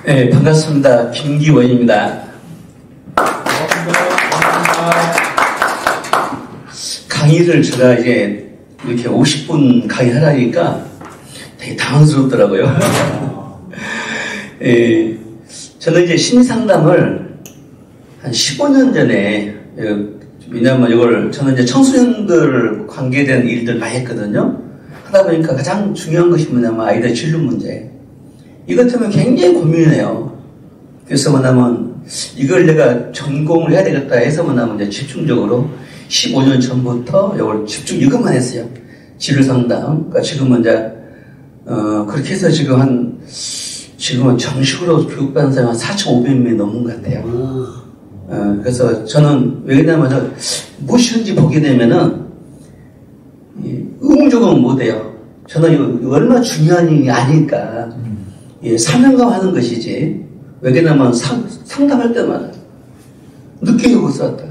네, 반갑습니다. 김기원입니다. 강의를 제가 이제 이렇게 50분 강의하라니까 되게 당황스럽더라고요. 예, 저는 이제 심리상담을 한 15년 전에, 왜냐면 이걸 저는 이제 청소년들 관계된 일들 많이 했거든요. 하다 보니까 가장 중요한 것이 뭐냐면 아이들 진로 문제. 이것 때문에 굉장히 고민해요. 그래서 뭐냐면 이걸 내가 전공을 해야 되겠다 해서 뭐냐면 이제 집중적으로 15년 전부터 이걸 집중 이것만 했어요. 진로 상담. 그러니까 지금은 이제 그렇게 해서 지금은 정식으로 교육받는 사람이 한 4,500명이 넘는 것 같아요. 그래서 저는 왜냐면 무엇이든지 보게 되면은 의무적으로는 못해요. 저는 이거 얼마나 중요한 일이 아닐까. 사명감 하는 것이지. 왜냐면 상담할 때마다 느끼고 왔다.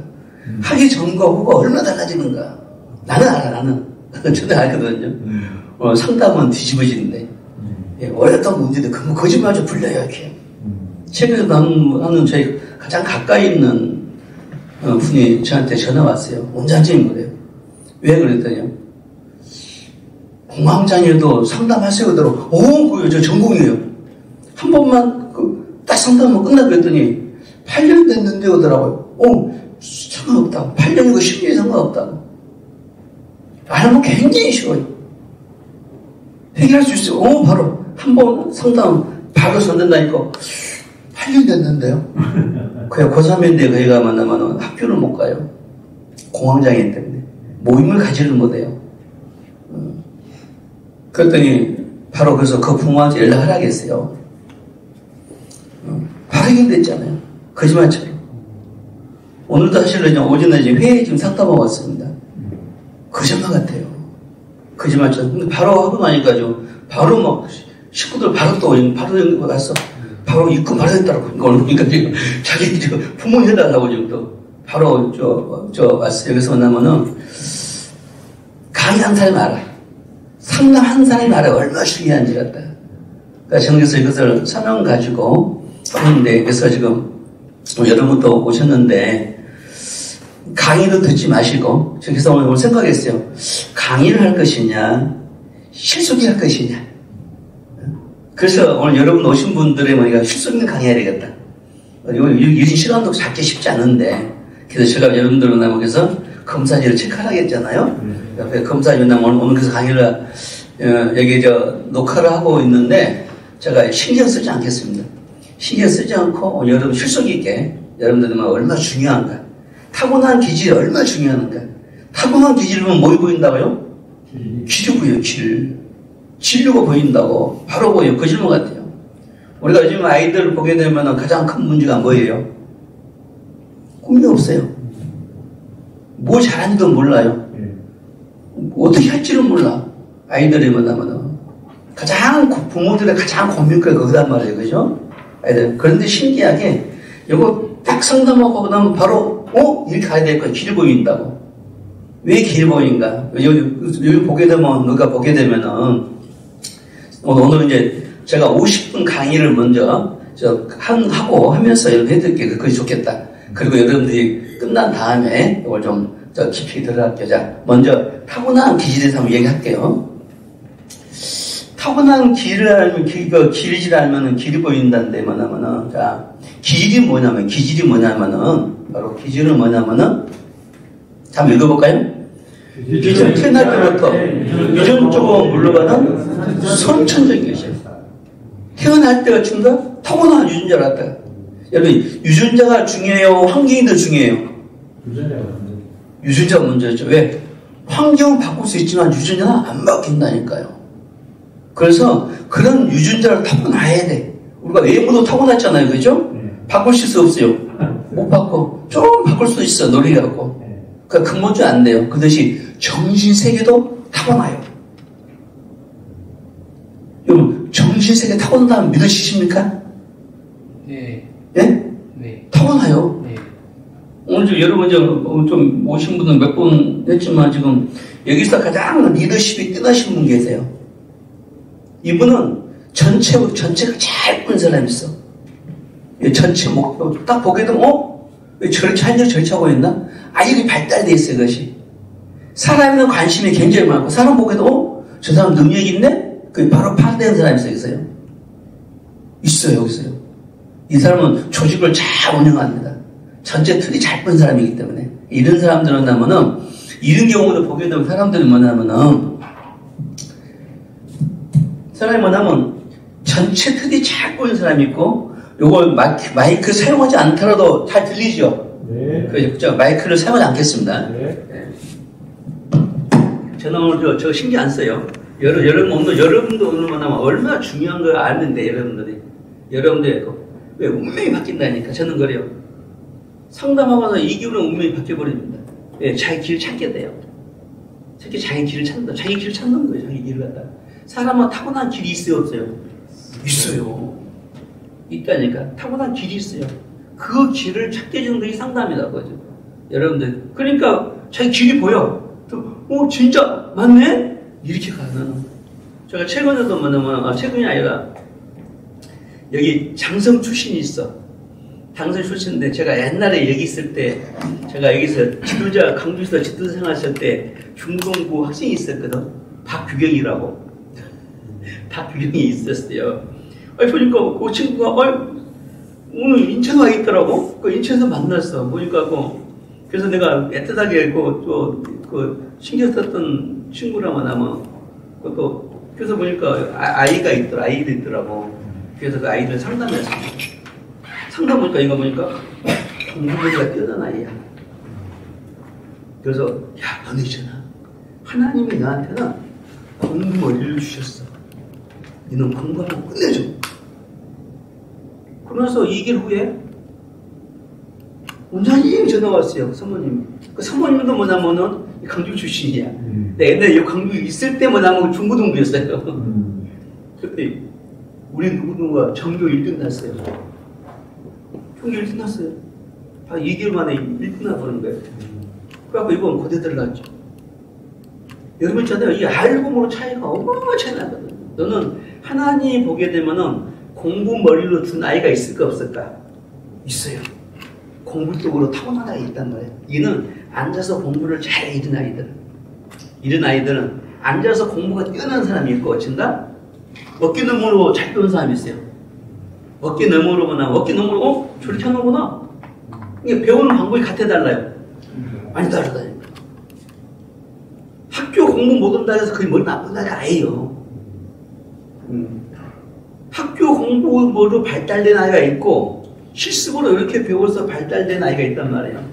하기 전과 후가 얼마나 달라지는가. 나는 알아, 나는. 저도 알거든요. 상담은 뒤집어지는데. 어렸던 문제도 거짓말 좀 불려요, 이렇게. 최근에 나는 저희 가장 가까이 있는 분이 저한테 전화 왔어요. 원장님인 거예요. 왜 그랬더니요. 공황장애도 상담하세요. 그러더라고. 그거 저 전공이에요. 한 번만 딱 상담하면 끝나고 했더니 8년 됐는데 오더라고요. 상관없다고. 8년이고 10년이 상관없다고. 알면 굉장히 쉬워요. 해결할 수 있어요. 바로 한 번 상담 바로 선된다니까 8년 됐는데요. 그냥 고3인데 거기 가면 학교를 못 가요. 공황장애 때문에. 모임을 가지를 못해요. 그랬더니 바로 그래서 그 부모한테 연락하라고 했어요. 바로 해결됐잖아요. 거짓말처럼. 오늘도 사실은 오전에 회의에 지금 상담하고 왔습니다. 거짓말 같아요. 거짓말처럼. 근데 바로 하고 나니까 바로 막 식구들 바로 또 바로 연락 왔어. 바로 입금 바로 했더라고. 그러니까 지금 자기 부모 연락하고 지금 또 바로 왔어요. 그래서 뭐냐면은 강의한 사람이 알아. 상담한 사람이 알아. 얼마나 중요한지 알았다. 그러니까 저는 그래서 이것을 사명 가지고 하는데, 그래서 지금 여러분도 오셨는데 강의도 듣지 마시고, 그래서 오늘 생각했어요. 강의를 할 것이냐 실속이 할 것이냐. 그래서 오늘 여러분 오신 분들의 우리가 실속 있는 강의해야 되겠다. 이 시간도 잡기 쉽지 않은데, 그래서 제가 여러분들은 그래서 검사지를 체크하라고 했잖아요. 옆에 검사위원장 오늘 그래서 강의를 여기 녹화를 하고 있는데 제가 신경 쓰지 않겠습니다. 신경 쓰지 않고 여러분 실속 있게 여러분들은 얼마나 중요한가. 타고난 기질이 얼마나 중요한가. 타고난 기질이면 뭐 보인다고요? 길이 보여요. 진료가 보인다고. 바로 보여요. 거짓말 같아요. 우리가 요즘 아이들을 보게 되면 가장 큰 문제가 뭐예요? 꿈이 없어요. 뭐 잘하는지도 몰라요. 어떻게 할지를 몰라. 아이들이 뭐냐면 부모들의 가장 고민거리 거기단 말이에요. 그죠? 아이들. 그런데 신기하게 이거 딱 상담하고 그다음 바로 이렇게 가야 될 거야. 길이 보인다고. 왜 길이 보인가? 여기 보게 되면 누가 보게 되면은 오늘 이제 제가 50분 강의를 먼저 하고 하면서 여러분 해드릴게요. 그것이 좋겠다. 그리고 여러분들이 끝난 다음에 이걸 좀 깊이 들어갈게요. 자, 먼저 타고난 기질에 대해서 한번 얘기할게요. 타고난 길을 알면, 기질을 알면은 길이 보인다는데 뭐냐면은, 자, 기질이 뭐냐면은, 바로 기질은 뭐냐면은, 자, 한번 읽어볼까요? 기질은 태어날 때부터 유전적으로 물러가는 선천적인 것이에요. 태어날 때가 중요한가? 타고난 유전자를 갖다가. 여러분, 유전자가 중요해요? 환경이 더 중요해요? 유전자가 먼저였죠. 왜? 환경은 바꿀 수 있지만 유전자는 안 바뀐다니까요. 그래서 그런 유전자를 타고나야 돼. 우리가 외모도 타고났잖아요. 그죠? 바꾸실 수 없어요. 못 바꿔. 좀 바꿀 수 있어. 노력하고. 그러니까 근본적으로 안 돼요. 그 대신 정신세계도 타고나요. 여러분, 정신세계 타고난다면 믿으시십니까? 네. 예? 네. 타고나요. 네. 오늘 여러분 좀 오신 분은 몇 분 했지만 지금 여기서 가장 리더십이 뛰어나신 분 계세요. 이분은 전체가 잘 꾼 사람이 있어. 전체 목표 딱 보게 되면 왜 저렇게 하려고 저렇게 하고 있나? 이게 발달돼 있어요. 그것이. 사람에는 관심이 굉장히 많고 사람 보게도 저 사람 능력 있네? 그게 바로 파악되는 사람이 있어요. 있어요. 여기 있어요. 이 사람은 조직을 잘 운영합니다. 전체 틀이 잘 쁜 사람이기 때문에 이런 사람들은 뭐냐면은 이런 경우도 보게 되면 사람들은 뭐냐면은 사람이 뭐냐면 전체 틀이 잘 쁜 사람이 있고 요걸 마이크 사용하지 않더라도 잘 들리죠? 네. 그죠? 마이크를 사용하지 않겠습니다. 네. 저는 오늘 저 신경 안 써요. 여러분도 오늘 뭐냐면 얼마나 중요한 걸 아는데 여러분들 왜 운명이 바뀐다니까. 저는 그래요. 상담하면서 이 기분은 운명이 바뀌어버립니다. 예, 자기 길을 찾게 돼요. 특히 자기 길을 찾는다. 자기 길을 찾는 거예요. 자기 길을 갖다. 사람은 타고난 길이 있어요, 없어요? 있어요. 있다니까. 타고난 길이 있어요. 그 길을 찾게 해주는 것이 상담이다. 그죠? 여러분들. 그러니까 자기 길이 보여. 진짜 맞네? 이렇게 가는. 제가 최근에도 최근이 아니라 여기 장성 출신이 있어. 장성 출신인데 제가 옛날에 여기 있을 때 제가 여기서 강주에서 지도자 생활했을 때 중동부 학생이 있었거든. 박규경이라고. 박규경이 있었어요. 보니까 그 친구가 오늘 인천 와 있더라고. 그 인천에서 만났어. 보니까 그래서 내가 애틋하게 신경 썼던 친구라면 아마 그것도 그래서 보니까 아이도 있더라고. 그래서 그 아이들 상담했어. 상담 보니까 이거 보니까 공부보다 뛰어난 아이야. 그래서 너는 있잖아. 하나님이 너한테는 공부 머리를 주셨어. 너는 공부하고 끝내줘. 그러면서 2개월 후에 원장님 전화가 왔어요. 사모님이. 그 사모님도 뭐냐면은 강주 출신이야. 근데 옛날에 강주 있을 때 뭐냐면 중고등부였어요. 그때 우리 누구누가 전교 1등 났어요. 전교 1등 났어요. 한 2개월 만에 1등 나버린 거예요. 그래갖고 이번 고대 들어갔죠. 여러분 있잖아요. 이 알고 모르는 차이가 어마어마한 차이 나거든. 너는 하나님 보게 되면은 공부 머리로 둔 아이가 있을까 없을까? 있어요. 공부 쪽으로 타고난 아이 있단 말이에요. 이는 앉아서 공부를 잘해. 이런 아이들은 앉아서 공부가 뛰어난 사람이 있고 어쩐다? 어깨 너머로 잘 배운 사람이 있어요. 어깨 너머로 저렇게 하는구나. 이게 배우는 방법이 같아 달라요? 많이 다르다니까. 학교 공부 못 온다 해서 그게 머리 나쁜 날이 아니에요. 학교 공부로 발달된 아이가 있고 실습으로 이렇게 배워서 발달된 아이가 있단 말이에요.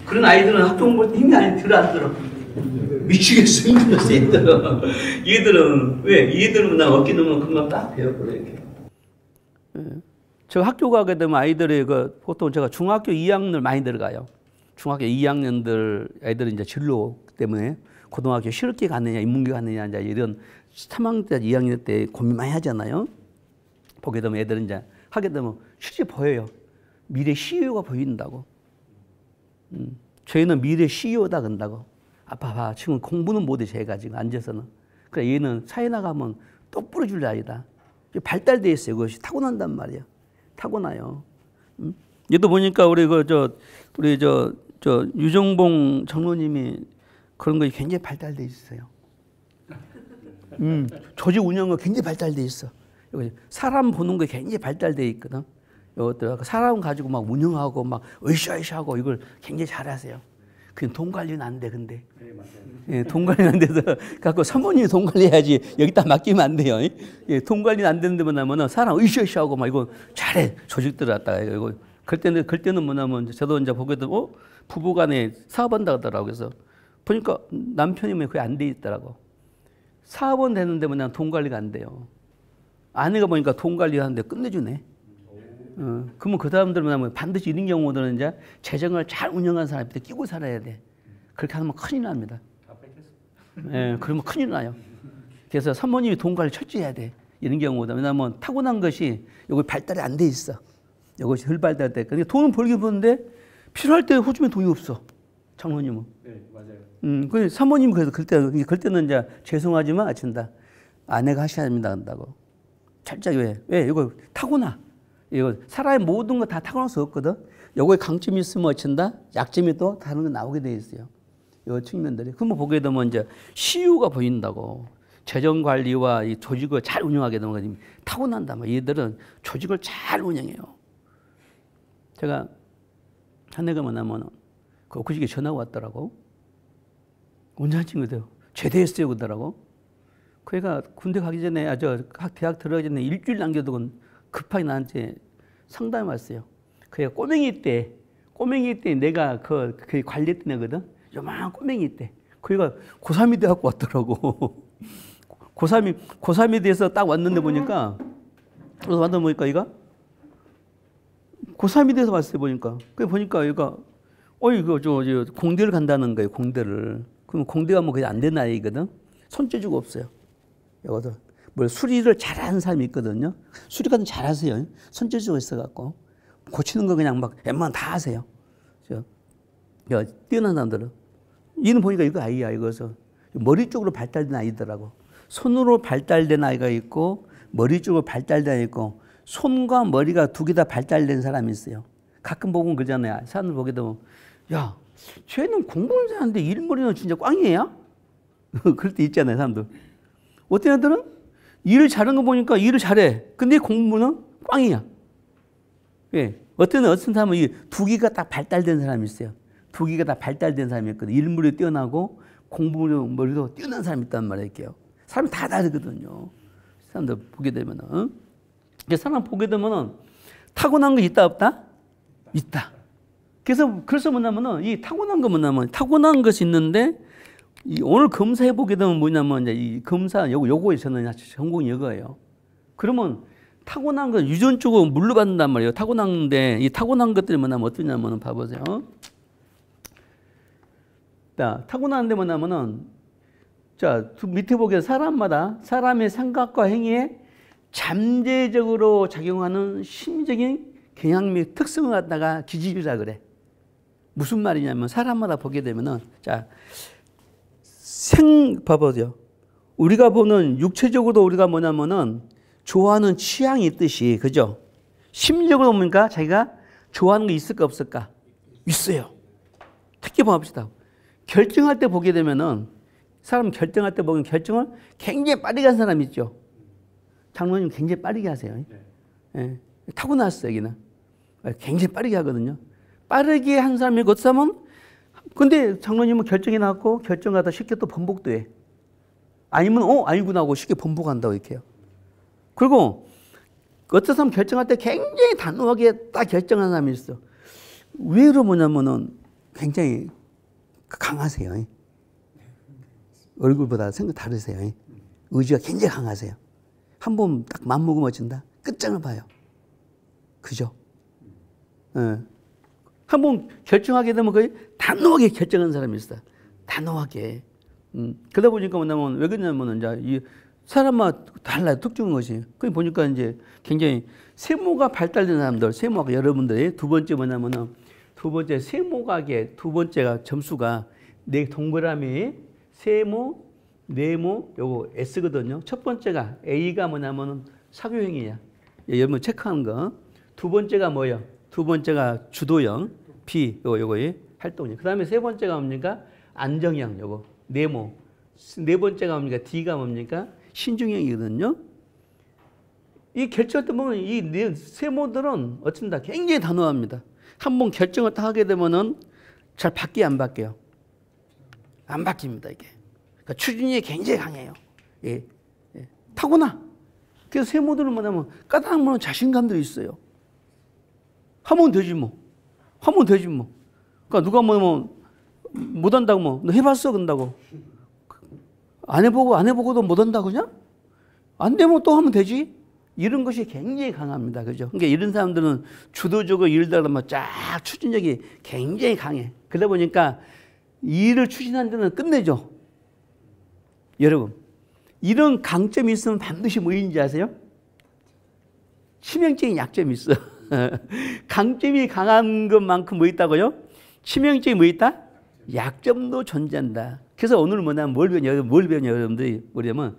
그런 아이들은 학교 공부할 때 힘이 안 들어. 미치겠어. 힘들어. 얘들은 왜? 얘들은 나 어깨 넘으면 금방 딱 배워버려 이렇게. 저 학교 가게 되면 아이들이 보통 제가 중학교 2학년을 많이 들어가요. 중학교 2학년들 애들은 이제 진로 때문에 고등학교 실업계 갔느냐 인문계 갔느냐 이제 이런 3학년 때 2학년 때 고민 많이 하잖아요. 보게 되면 애들은 이제 하게 되면 실제 보여요. 미래 CEO가 보인다고. 저희는 미래 CEO다 그런다고. 아빠 봐. 지금 공부는 못해 제가 지금 앉아서는. 그래 얘는 사회 나가면 똑부러 줄 아이다. 발달돼 있어요. 그것이 타고난단 말이에요. 타고나요. 얘도 보니까 우리 유정봉 장로님이 그런 거 굉장히 발달돼 있어요. 조직 운영은 굉장히 발달돼 있어. 사람 보는 거 굉장히 발달돼 있거든. 이것들 사람 가지고 막 운영하고 막 으쌰으쌰하고 이걸 굉장히 잘하세요. 그냥 돈 관리는 안 돼, 근데. 네, 맞아요. 예, 돈 관리는 안 돼서 갖고 사모님이 돈 관리해야지 여기다 맡기면 안 돼요. 예, 돈 관리는 안 되는 데만 하면은 사람 으쌰으쌰하고 막 이거 잘해 조직들 갖다가 이거 그때는 뭐냐면 저도 이제 보게 되고 부부간에 사업한다 하더라고. 그래서 보니까 남편이면 그게 안 돼 있더라고. 사업은 되는데 뭐냐 돈 관리가 안 돼요. 아내가 보니까 돈 관리하는데 끝내주네. 그러면 그 사람들은 뭐냐면 반드시 이런 경우들은 이제 재정을 잘 운영하는 사람한테 끼고 살아야 돼. 그렇게 하면 큰일 납니다. 예, 그러면 큰일 나요. 그래서 사모님이 돈 관리 철저히 해야 돼. 이런 경우도. 왜냐하면 타고난 것이 여기 발달이 안 돼 있어. 이것이 덜 발달될 때. 돈은 벌긴 버는데 필요할 때 호주면 돈이 없어. 장모님은. 네, 맞아요. 그 사모님 그래서 그럴 때는 이제 죄송하지만 아친다. 아내가 하셔야 됩니다. 한다고. 철저히 왜? 이거 타고나. 이거 사람의 모든 거 다 타고날 수 없거든. 요거에 강점이 있으면 어쩐다? 약점이 또 다른 거 나오게 돼 있어요. 요 측면들이. 그러면 보게 되면 이제 시유가 보인다고. 재정 관리와 이 조직을 잘 운영하게 되면 타고난다. 얘들은 조직을 잘 운영해요. 제가 한 애가 만나면 그 시기에 전화가 왔더라고. 원장친구들 제대했어요 그러더라고. 그 애가 군대 가기 전에 대학 들어가기 전에 일주일 남겨두고 급하게 나한테 상담이 왔어요. 그 애가 꼬맹이 때 내가 그 관리했던 애거든. 요만한 꼬맹이 때. 그 애가 고3이 돼갖고 왔더라고. 고3이 돼서 딱 왔는데 보니까 그래서 왔다 보니까 얘가 고3이 돼서 왔어요 보니까. 그 보니까 얘가 저 공대를 간다는 거예요. 공대를. 그럼 공대 가면 그게 안 되는 아이거든. 손재주가 없어요. 여기서 뭘 수리를 잘하는 사람이 있거든요. 수리까지 잘하세요. 손재주가 있어갖고 고치는 거 그냥 막 웬만하면 다 하세요. 뛰어난 사람들은. 얘는 보니까 이거 아이야. 이거서 머리 쪽으로 발달된 아이더라고. 손으로 발달된 아이가 있고 머리 쪽으로 발달된 아이가 있고 손과 머리가 두 개 다 발달된 사람이 있어요. 가끔 보면 그러잖아요. 사람들 보게 되면 야, 쟤는 공부는 잘하는데 일머리는 진짜 꽝이야? 그럴 때 있잖아요, 사람들. 어떤 애들은 일을 잘하는 거 보니까 일을 잘해. 근데 공부는 꽝이야. 예. 어떤 사람은 이 두 개가 딱 발달된 사람이 있어요. 두 개가 다 발달된 사람이 있거든요. 일머리도 뛰어나고 공부머리도 뛰어난 사람이 있단 말이에요. 사람이 다 다르거든요. 사람들 보게 되면은. 사람 보게 되면은 타고난 거 있다, 없다? 있다. 그래서 뭐냐면은 이 타고난 거 뭐냐면 타고난 것이 있는데 오늘 검사해 보게 되면 뭐냐면 이제 이 검사 요거에 저는 전공이 이거예요. 그러면 타고난 거 유전적으로 물려받는단 말이에요. 타고났는데 이 타고난 것들이 뭐냐면 어떠냐면 봐보세요. 자, 타고나는데 뭐냐면은 자, 밑에 보게 사람마다 사람의 생각과 행위에 잠재적으로 작용하는 심리적인 경향 및 특성을 갖다가 기질이라 그래. 무슨 말이냐면 사람마다 보게 되면은 자, 봐보세요. 우리가 보는 육체적으로 우리가 뭐냐면은 좋아하는 취향이 있듯이 그죠? 심리적으로 보니까 자기가 좋아하는 게 있을까 없을까? 있어요. 특히 봅시다. 결정할 때 보게 되면은 사람 결정할 때 보면 결정을 굉장히 빠르게 한 사람이 있죠. 장로님 굉장히 빠르게 하세요. 예. 타고났어요, 여기는. 굉장히 빠르게 하거든요. 빠르게 한 사람이 그 사람은 근데 장로님은 결정이 나왔고 결정하다 쉽게 또 번복도 해. 아니면 아니구나 하고 쉽게 번복한다고 이렇게 해요. 그리고 어떤 사람 결정할 때 굉장히 단호하게 딱 결정하는 사람이 있어. 의외로 뭐냐면은 굉장히 강하세요. 얼굴보다 생각 다르세요. 의지가 굉장히 강하세요. 한 번 딱 맘먹으면 어쩐다? 끝장을 봐요. 그죠? 한 번 결정하게 되면 거의 단호하게 결정하는 사람이 있어요. 단호하게. 그러다 보니까 뭐냐면 왜 그러냐면 이제 이 사람마다 달라요. 특징인 것이. 그 보니까 이제 굉장히 세모가 발달된 사람들, 세모가 여러분들이 두 번째 뭐냐면은 두 번째 세모각의 두 번째가 점수가 네 동그라미 세모, 네모, 요거 S거든요. 첫 번째가 A가 뭐냐면은 사교형이야. 여러분 체크하는 거. 두 번째가 뭐예요? 두 번째가 주도형, B, 요거의 활동형. 그 다음에 세 번째가 뭡니까? 안정형, 요거, 네모. 네 번째가 뭡니까? D가 뭡니까? 신중형이거든요. 이 결정할 때 보면 이 네 세모들은 어쩐다 굉장히 단호합니다. 한번 결정을 딱 하게 되면은 잘 바뀌어요, 안 바뀌어요? 안 바뀝니다, 이게. 그러니까 추진력이 굉장히 강해요. 예. 예. 타고나. 그래서 세모들은 뭐냐면 까다로운 자신감들이 있어요. 하면 되지 뭐. 하면 되지 뭐. 그러니까 누가 못한다고 뭐. 너 해봤어? 그런다고. 안 해보고도 못한다 그냥? 안 되면 또 하면 되지? 이런 것이 굉장히 강합니다. 그죠? 그러니까 이런 사람들은 주도적으로 일을 하면 쫙 추진력이 굉장히 강해. 그러다 보니까 일을 추진하는 데는 끝내죠. 여러분, 이런 강점이 있으면 반드시 뭐 있는지 아세요? 치명적인 약점이 있어. 강점이 강한 것만큼 뭐 있다고요? 치명적인 뭐 있다? 약점도 존재한다. 그래서 오늘 뭐냐면 뭘 배우냐 여러분들이 뭐냐면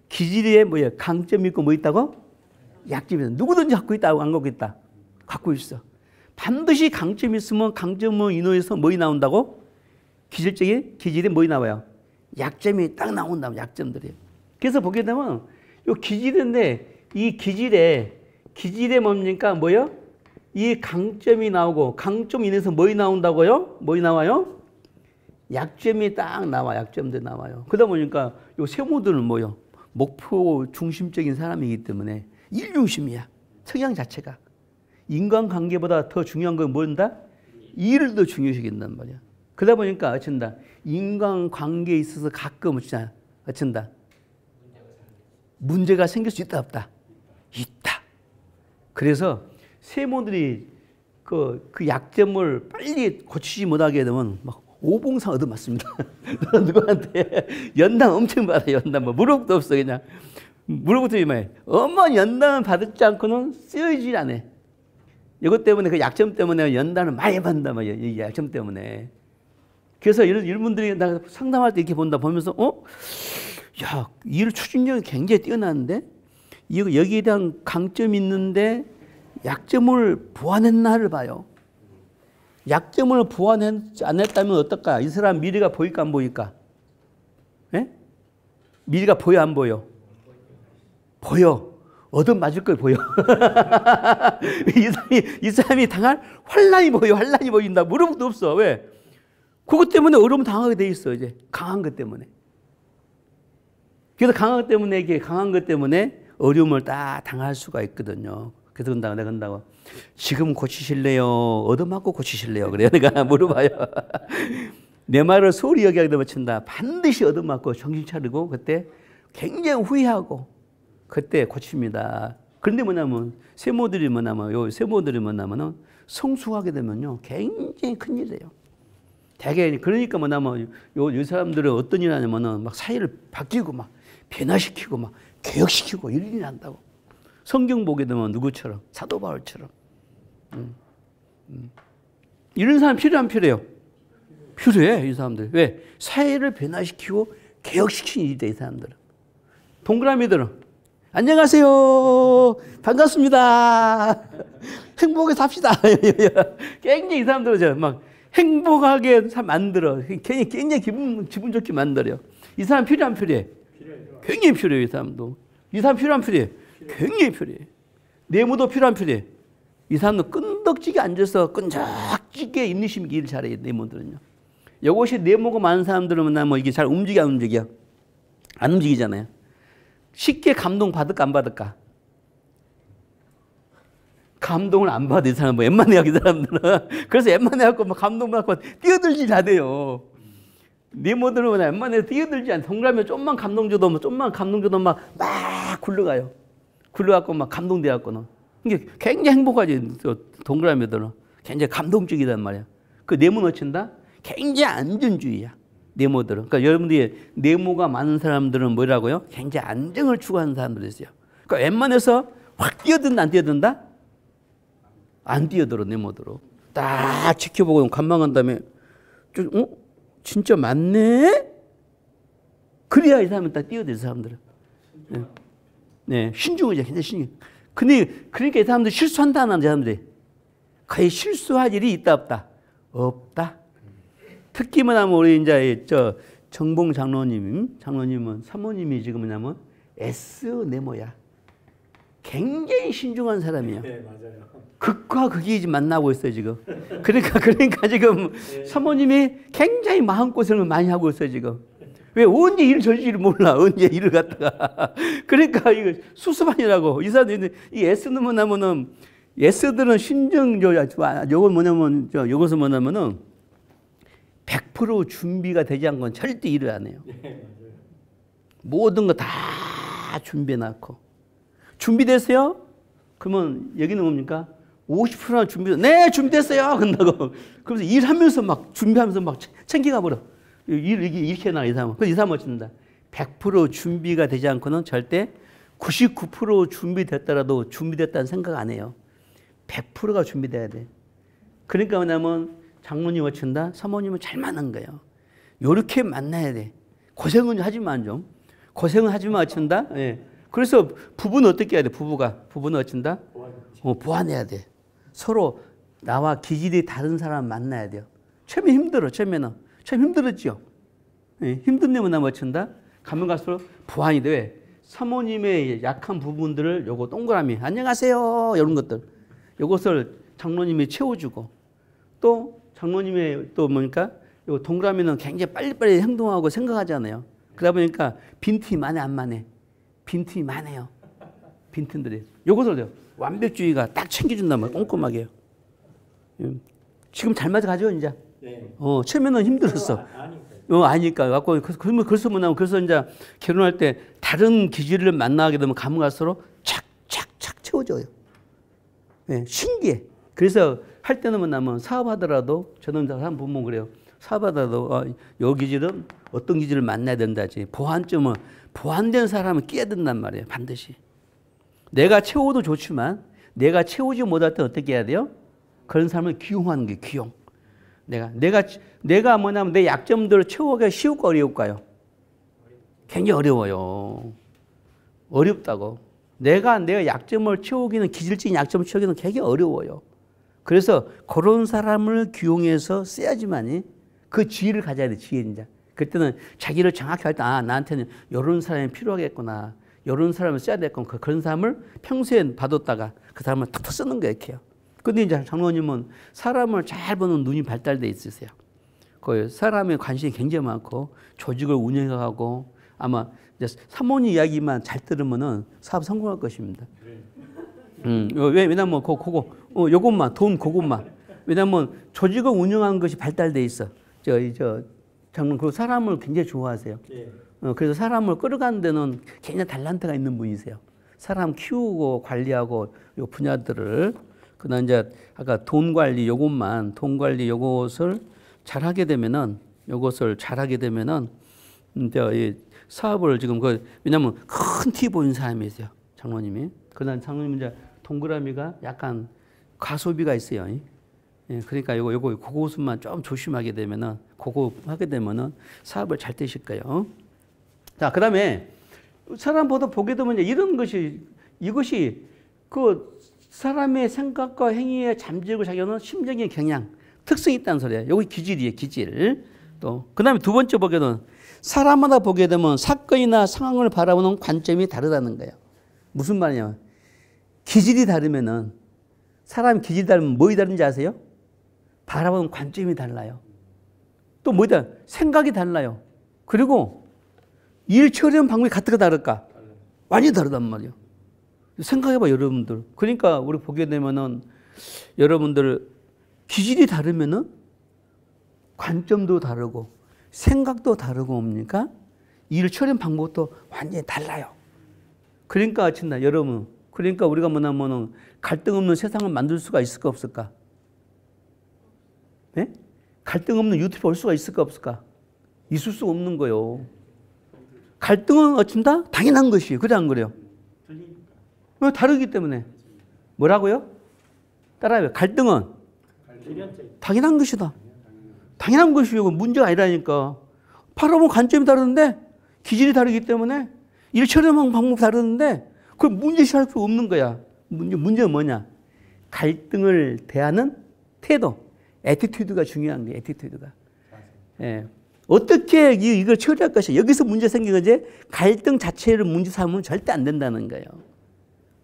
기질에 뭐야 강점이 있고 뭐 있다고? 약점이다. 누구든지 갖고 있다고 안 갖고 있다. 갖고 있어. 반드시 강점이 있으면 강점을 인호해서 뭐이 나온다고? 기질적인 기질이 뭐이 나와요? 약점이 딱 나온다면 약점들이. 그래서 보게 되면 요 기질인데 이 기질에 뭡니까? 뭐요? 이 강점이 나오고 강점 인해서 뭐이 나온다고요? 뭐이 나와요? 약점이 딱 나와. 약점들 나와요. 그러다 보니까 요 세모들은 뭐요? 목표 중심적인 사람이기 때문에 일 중심이야. 성향 자체가. 인간관계보다 더 중요한 건 뭔다? 일을 더 중요시한단 말이야. 그러다 보니까 어쩐다. 인간관계에 있어서 가끔 어쩐다. 문제가 생길 수 있다 없다? 있다. 그래서 세모들이 그 약점을 빨리 고치지 못하게 되면 막 오봉상 얻어맞습니다. 누구한테 연당 엄청 받아요. 연당 뭐 무릎도 없어 그냥. 무릎부터 이마에 엄마 연당을 받지 않고는 쓰여지질 않아. 이것 때문에 그 약점 때문에 연단을 많이 받는단 말이에요. 이 약점 때문에. 그래서 이런 분들이 나 상담할 때 이렇게 보면서 야, 일 추진력이 굉장히 뛰어나는데 여기에 대한 강점이 있는데 약점을 보완했나를 봐요. 약점을 보완하지 않았다면 어떨까? 이 사람 미래가 보일까 안 보일까? 예? 미래가 보여 안 보여? 보여. 얻어맞을 걸 보여. 이 사람이 당할 환란이 보여. 환란이 보인다. 무릎도 없어. 왜? 그것 때문에 어려움 당하게 돼 있어. 이제 강한 것 때문에. 그래서 강한 것 때문에 어려움을 다 당할 수가 있거든요. 그래서 내가 건다고 지금 고치실래요? 얻어맞고 고치실래요? 그래요. 내가 물어봐요. 내 말을 소홀히 여기하게 맞춘다. 반드시 얻어맞고 정신 차리고 그때 굉장히 후회하고 그때 고칩니다. 그런데 뭐냐면 세모들이 뭐냐면 성숙하게 되면요 굉장히 큰일이에요. 대개 그러니까 뭐냐면 요 사람들은 어떤 일 하냐면은 막 사회를 바뀌고 막 변화시키고 막 개혁시키고 이런 일이 난다고. 성경 보게 되면 누구처럼 사도 바울처럼 이런 사람 필요 안 필요해요? 필요해 이 사람들. 왜? 사회를 변화시키고 개혁시키는 일이 돼 이 사람들은. 동그라미들은 안녕하세요. 반갑습니다. 행복하게 삽시다. 굉장히 이 사람들은 막 행복하게 만들어. 굉장히 기분 좋게 만들어요. 이 사람 필요 안 필요해? 굉장히 필요해 이 사람도. 이 사람 필요 안 필요해? 굉장히 필요해. 내모도 필요 안 필요해? 이 사람도 끈덕지게 앉아서 끈적지게 인내심 있게 일을 잘해요. 내모들은요. 이것이 내모가 많은 사람들은 뭐 이게 잘 움직여 안 움직여? 안 움직이잖아요. 쉽게 감동 받을까 안 받을까? 감동을 안 받아 이 사람 뭐 웬만해 하기 사람들은. 그래서 웬만해 갖고 막 감동 받고 뛰어들지 않아요. 네모들은 웬만해 뛰어들지 않아. 동그라미 좀만 감동 줘도 막 굴러가요. 굴러갖고 막 감동돼 갖고는. 이게 굉장히 행복하지. 동그라미들은 굉장히 감동적이단 말이야. 그 네모 놓친다? 굉장히 안전주의야. 네모들은. 그러니까 여러분들이 네모가 많은 사람들은 뭐라고요? 굉장히 안정을 추구하는 사람들이 있어요. 그러니까 웬만해서 확 뛰어든다 안 뛰어든다? 안 뛰어들어 네모들로. 딱 지켜보고 관망한 다음에 진짜 맞네? 그래야 이 사람은 딱 뛰어들어 사람들은. 네, 신중하죠. 굉장히 신중. 근데 그러니까 이 사람들 실수한다는 사람들이 거의 실수할 일이 있다 없다? 없다. 특히 뭐냐면 우리 이제 정봉 장로님은 사모님이 지금 뭐냐면 S 네모야. 굉장히 신중한 사람이에요. 네, 맞아요. 극과 극이 만나고 있어요 지금. 그러니까 지금 사모님이 굉장히 마음고생을 많이 하고 있어요 지금. 왜 언제 일을 저질지를 몰라. 언제 일을 갖다가. 그러니까 이거 수습하느라고. 이 사람들이 이 S는 뭐냐면은 S들은 신정 요건 뭐냐면 요것은 뭐냐면은 100% 준비가 되지 않고는 절대 일을 안 해요. 모든 거 다 준비해 놨고. 준비됐어요? 그러면 여기는 뭡니까? 50%나 네, 준비됐어요. 그런다고. 그래서 일하면서 막 준비하면서 막 챙겨가 버려. 이렇게 해놔, 이 사람은. 그래서 이 사람은 어쩐다. 100% 준비가 되지 않고는 절대 99% 준비됐더라도 준비됐다는 생각 안 해요. 100%가 준비돼야 돼. 그러니까 뭐냐면 장모님 어쩐다. 사모님은 잘 만난 거예요. 요렇게 만나야 돼. 고생은 하지만 좀. 고생은 하지만 어쩐다. 예. 그래서 부부는 어떻게 해야 돼? 부부는 어쩐다? 보완해야 돼. 서로 나와 기질이 다른 사람 만나야 돼요. 처음에 힘들어. 처음 힘들었죠. 예, 힘든 데면 나면 어쩐다? 가면 갈수록 보완이 돼. 왜? 사모님의 약한 부분들을 요거 동그라미 안녕하세요 이런 것들 요것을 장로님이 채워주고 또 장로님의 또 뭡니까? 요 동그라미는 굉장히 빨리빨리 행동하고 생각하잖아요. 그러다 보니까 빈틈이 많이 안 많해. 빈틈이 많아요. 빈틈들이. 요것을 완벽주의가 딱 챙겨준단 말이에요. 꼼꼼하게. 지금 잘 맞아가죠, 이제. 네. 처음에는 힘들었어. 아니까. 그래서 뭐냐면, 그래서 이제 결혼할 때 다른 기질을 만나게 되면 가면 갈수록 착착착 채워줘요. 예, 신기해. 그래서 할 때는 뭐냐면 사업하더라도 저는 한 부모 그래요. 사업하더라도 요 기질은 어떤 기질을 만나야 된다지. 보완점은 보완된 사람은 끼야 된단 말이에요. 반드시. 내가 채워도 좋지만 내가 채우지 못할 때 어떻게 해야 돼요? 그런 사람을 기용하는 게 기용. 내가 뭐냐면 내 약점들을 채우기가 쉬울까 어려울까요? 굉장히 어려워요. 어렵다고. 내가 약점을 채우기는 기질적인 약점을 채우기는 굉장히 어려워요. 그래서 그런 사람을 기용해서 써야지만이 그 지혜를 가져야 돼. 지혜 이제. 그때는 자기를 정확히 할 때 나한테는 이런 사람이 필요하겠구나. 이런 사람을 써야 되겠구나. 그런 사람을 평소에 봐뒀다가 그 사람을 탁탁 쓰는 거예요. 이렇게요. 근데 이제 장로님은 사람을 잘 보는 눈이 발달돼 있으세요. 그 사람에 관심이 굉장히 많고 조직을 운영하고 아마 이제 사모님 이야기만 잘 들으면은 사업 성공할 것입니다. 왜냐면 요것만 돈 그것만. 왜냐면 조직을 운영하는 것이 발달돼 있어. 장로님 그 사람을 굉장히 좋아하세요. 그래서 사람을 끌어가는 데는 굉장히 달란트가 있는 분이세요. 사람 키우고 관리하고 요 분야들을. 그다음 이제 아까 돈 관리 요것을 잘하게 되면은 이제 이 사업을 지금 왜냐면 큰 티 보인 사람이세요. 장로님이. 그다음 장로님 이제 동그라미가 약간 과소비가 있어요. 예, 그러니까 그것만 좀 조심하게 되면은 그거 하게 되면은 사업을 잘 되실 거예요. 자, 그다음에 사람보다 보게 되면 이런 이것이 그 사람의 생각과 행위에 잠재우고 작용하는 심적인 경향, 특성이 있다는 소리예요. 여기 기질이에요, 기질. 또 그다음에 두 번째 보게 되면 사람마다 보게 되면 사건이나 상황을 바라보는 관점이 다르다는 거예요. 무슨 말이냐? 기질이 다르면은 사람 기질이 다르면 뭐이 다른지 아세요? 바라보는 관점이 달라요. 또 뭐다? 생각이 달라요. 그리고 일 처리하는 방법이 같을까 다를까? 완전히 다르단 말이에요. 생각해봐 여러분들. 그러니까 우리 보게 되면은 여러분들 기질이 다르면은 관점도 다르고 생각도 다르고 뭡니까? 일 처리하는 방법도 완전히 달라요. 그러니까 어쩐다 여러분. 그러니까 우리가 뭐냐면은 갈등 없는 세상을 만들 수가 있을까 없을까? 네? 갈등 없는 유튜브 올 수가 있을까 없을까? 있을 수 없는 거예요. 갈등은 어쩐다? 당연한 것이에요. 그래 안 그래요? 다르기 때문에. 뭐라고요? 따라해요. 갈등은 당연한 것이다. 당연한 것이요. 문제가 아니라니까. 바라보는 관점이 다르는데 기질이 다르기 때문에 일 처리하는 방법이 다르는데 그걸 문제시할 수 없는 거야. 문제는 뭐냐? 갈등을 대하는 태도. 애티튜드가 중요한 거예요. 애티튜드가. 예. 어떻게 이걸 처리할 것이야. 여기서 문제 생긴 거지 갈등 자체를 문제 삼으면 절대 안 된다는 거예요.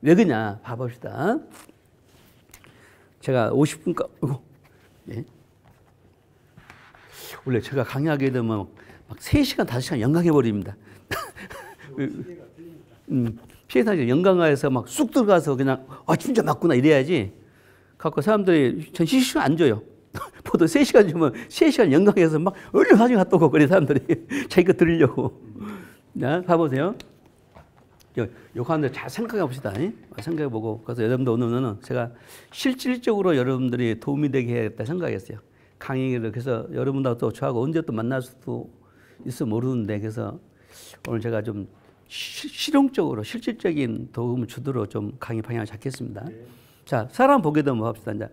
왜 그러냐? 봐봅시다. 제가 50분까지 예. 원래 제가 강의하게 되면 막 3시간, 5시간 연강해버립니다. 피해자가 연강가에서 막 쑥 들어가서 그냥 진짜 맞구나 이래야지. 갖고 사람들이 전 시시간 안 줘요. 보통 3시간 주면 3시간 연강해서 막 얼른 화장실 갔다 오고 그래 사람들이. 자기 거 들으려고. 자, 봐보세요. 요 가운데 잘 생각해 봅시다. 생각해 보고. 그래서 여러분들 오늘은 제가 실질적으로 여러분들이 도움이 되게 해야겠다 생각했어요. 강의를. 그래서 여러분들하고 저하고 언제 또 만날 수도 있어 모르는데 그래서 오늘 제가 좀 실용적으로 실질적인 도움을 주도록 좀 강의 방향을 잡겠습니다. 자, 사람 보게 되면 뭐 합시다. 이제.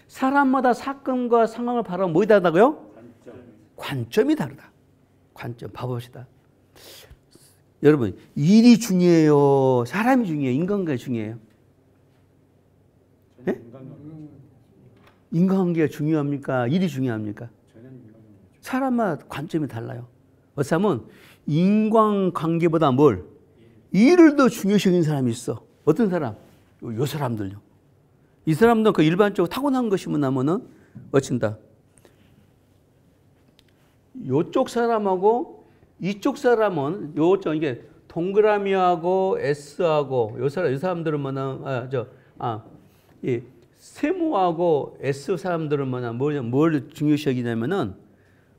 사람마다 사건과 상황을 바라보면 뭐이 다르다고요? 관점이 다르다. 관점 봐봅시다. 여러분, 일이 중요해요? 사람이 중요해요? 인간관계가 중요해요? 네? 인간관계가 중요합니까? 일이 중요합니까? 사람마다 관점이 달라요. 어떤 사람은 인간관계보다 뭘? 일을 더 중요시 여기는 사람이 있어. 어떤 사람? 요 사람들요. 이 사람도 그 일반적으로 타고난 것이 뭐냐면은 어쩐다. 요쪽 사람하고 이쪽 사람은 요쪽 이게 동그라미하고 S하고 요 사람들은 뭐냐 이 세모하고 S 사람들은 뭐냐 뭘 중요시 여기냐면은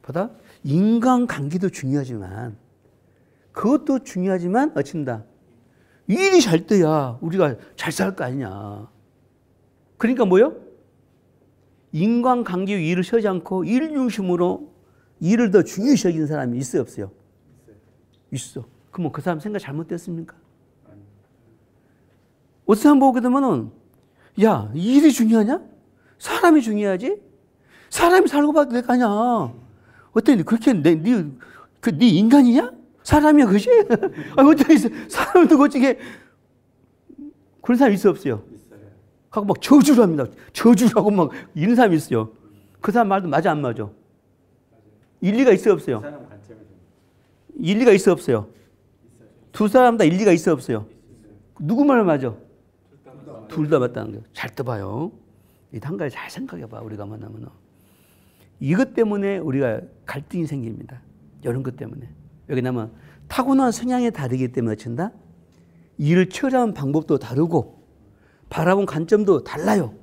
보다 인간관계도 중요하지만 그것도 중요하지만 어쩐다. 일이 잘 돼야 우리가 잘 살 거 아니냐. 그러니까 뭐요? 인간관계 일을 쉬지 않고 일 중심으로 일을 더 중요시 여기는 사람이 있어요, 없어요? 있어. 그러면 그 사람 생각 잘못됐습니까? 어떤 사람 보게 되면은 야, 일이 중요하냐? 사람이 중요하지? 사람이 살고 봐도 될 거 아니야. 어때? 그렇게 네 인간이냐? 사람이야, 그지? 어떻게 사람도 어떻게 그런 사람 있어, 없어요? 하고 막 저주를 합니다. 저주를 하고 막 이런 사람이 있어요. 그 사람 말도 맞아, 안 맞아? 일리가 있어, 없어요? 일리가 있어, 없어요? 두 사람 다 일리가 있어, 없어요? 누구 말 맞아? 둘 다 맞다는 거예요. 잘 떠봐요. 이 한 가지 잘 생각해봐. 우리가 만나면 이것 때문에 우리가 갈등이 생깁니다. 이런 것 때문에. 왜냐하면 타고난 성향이 다르기 때문에 어쩐다? 일을 처리하는 방법도 다르고 바라본 관점도 달라요.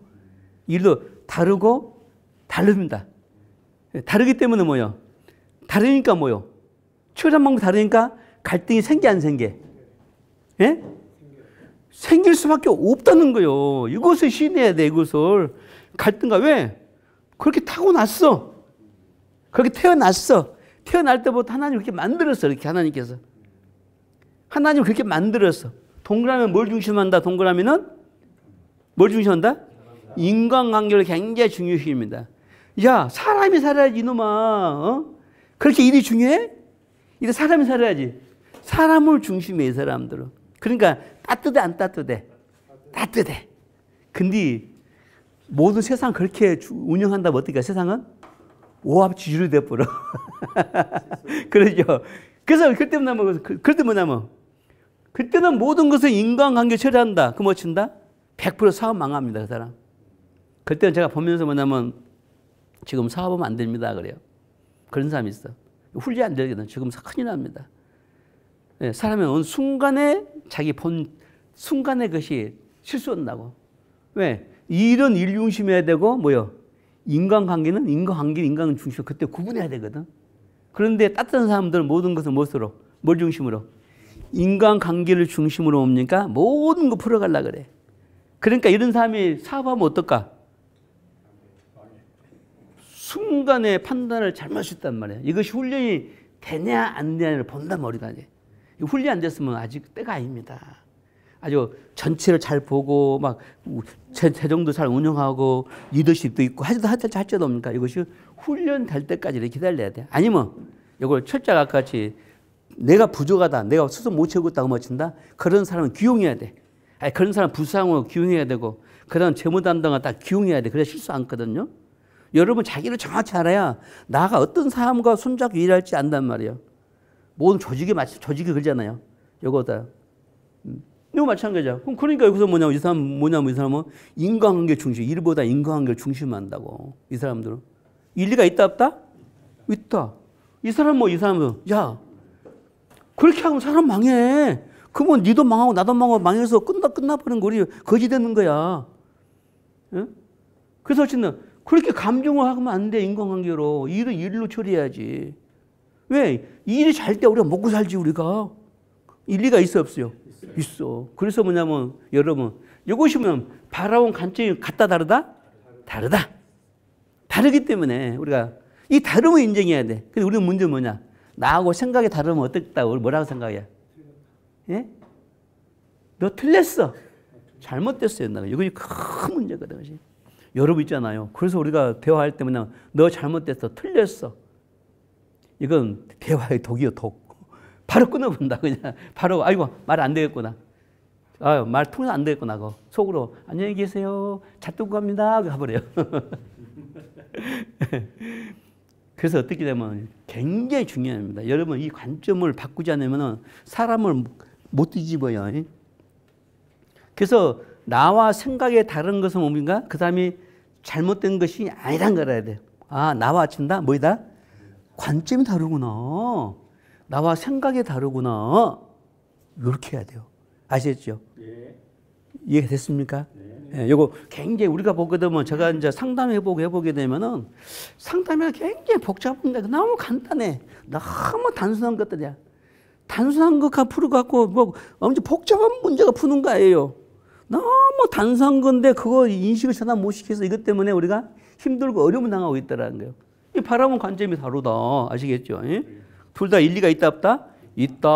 일도 다르고 다릅니다. 다르기 때문에 뭐요? 다르니까 뭐요? 처리하는 방법이 다르니까 갈등이 생겨 안 생겨? 예? 생길 수밖에 없다는 거예요. 이것을 시인해야 돼. 이것을. 갈등가 왜? 그렇게 타고났어. 그렇게 태어났어. 태어날 때부터 하나님 그렇게 만들었어. 이렇게 하나님께서. 하나님 그렇게 만들었어. 동그라미는 뭘 중심한다? 동그라미는 뭘 중심한다? 인간관계를 굉장히 중요시 합니다. 야, 사람이 살아야지 이놈아. 어? 그렇게 일이 중요해? 이래 사람이 살아야지. 사람을 중심해 이 사람들은. 그러니까 따뜻해 안 따뜻해? 따뜻해. 근데 모든 세상 그렇게 운영한다면 어떻게 세상은? 오합지졸이 돼버려. 그러죠. 그래서 그때 뭐냐면 그때는 모든 것을 인간관계 처리한다. 그럼 뭐 친다? 100% 사업 망합니다. 그 사람. 그때는 제가 보면서 뭐냐면 지금 사업하면 안 됩니다. 그래요. 그런 사람이 있어. 훈련 안 되거든. 지금 큰일 납니다. 네, 사람은 어느 순간에 자기 본 순간에 그것이 실수한다고. 왜? 일은 일 중심해야 되고 뭐요? 인간관계는 인간 중심으로 그때 구분해야 되거든. 그런데 따뜻한 사람들은 모든 것을 무엇으로? 뭘 중심으로? 인간관계를 중심으로 옵니까? 모든 거 풀어가려고 그래. 그러니까 이런 사람이 사업하면 어떨까? 순간에 판단을 잘못했단 말이야. 이것이 훈련이 되냐 안 되냐를 본단 말이다. 훈련이 안 됐으면 아직 때가 아닙니다. 아주 전체를 잘 보고 막 재정도 잘 운영하고 리더십도 있고 할지도 없습니까? 이것이 훈련될 때까지 기다려야 돼. 아니면 이걸 철저하게 같이 내가 부족하다, 내가 스스로 못 채우겠다고 맞춘다. 그런 사람은 기용해야 돼. 아니, 그런 사람 부상으로 기용해야 되고 그런 재무 담당을 딱 기용해야 돼. 그래야 실수 안 거든요. 여러분 자기를 정확히 알아야 나가 어떤 사람과 손잡고 일할지 안단 말이에요. 모든 조직이 그러잖아요. 요거다. 이거 마찬가지야. 그러니까 여기서 뭐냐면 이 사람은 인간관계 중심, 일보다 인간관계를 중심한다고. 이 사람들은. 일리가 있다 없다? 있다. 이 사람은 야 그렇게 하면 사람 망해. 그러면 니도 망하고 나도 망하고 망해서 끝나버린 거 우리 거지 되는 거야. 예? 그래서 어쨌든 그렇게 감정을 하면 안 돼. 인간관계로. 일은 일로 처리해야지. 왜? 일이 잘 때 우리가 먹고 살지 우리가. 일리가 있어 없어요? 있어. 그래서 뭐냐면 여러분 이것이 뭐냐면 바라온 관점이 같다 다르다? 다르다. 다르기 때문에 우리가 이 다름을 인정해야 돼. 근데 우리는 문제는 뭐냐? 나하고 생각이 다르면 어떻다? 우리 뭐라고 생각해? 예? 너 틀렸어. 잘못됐어요. 이거 큰 문제거든. 그치? 여러분 있잖아요. 그래서 우리가 대화할 때 뭐냐? 너 잘못됐어. 틀렸어. 이건 대화의 독이요, 독. 바로 끊어본다. 그냥 바로 아이고 말 안 되겠구나. 아유 말 통해서 안 되겠구나. 그거 속으로 안녕히 계세요. 잣두고 갑니다. 가버려요. 그래서 어떻게 되면 굉장히 중요합니다. 여러분 이 관점을 바꾸지 않으면 사람을 못 뒤집어요. 그래서 나와 생각이 다른 것은 뭡니까? 그 사람이 잘못된 것이 아니란 걸 알아야 돼요. 아 나와 친다? 뭐이다? 관점이 다르구나. 나와 생각이 다르구나. 이렇게 해야 돼요. 아시겠죠? 네. 이해가 됐습니까? 네. 요거 굉장히 우리가 보게 되면 제가 이제 해보게 되면은 상담이 굉장히 복잡한데 너무 간단해. 너무 단순한 것들이야. 단순한 것만 풀어갖고 뭐 엄청 복잡한 문제가 푸는 거예요. 너무 단순한 건데 그거 인식을 전환 못 시켜서 이것 때문에 우리가 힘들고 어려움을 당하고 있다는 거예요. 이 바라본 관점이 다르다. 아시겠죠? 둘 다 일리가 있다 없다? 있다.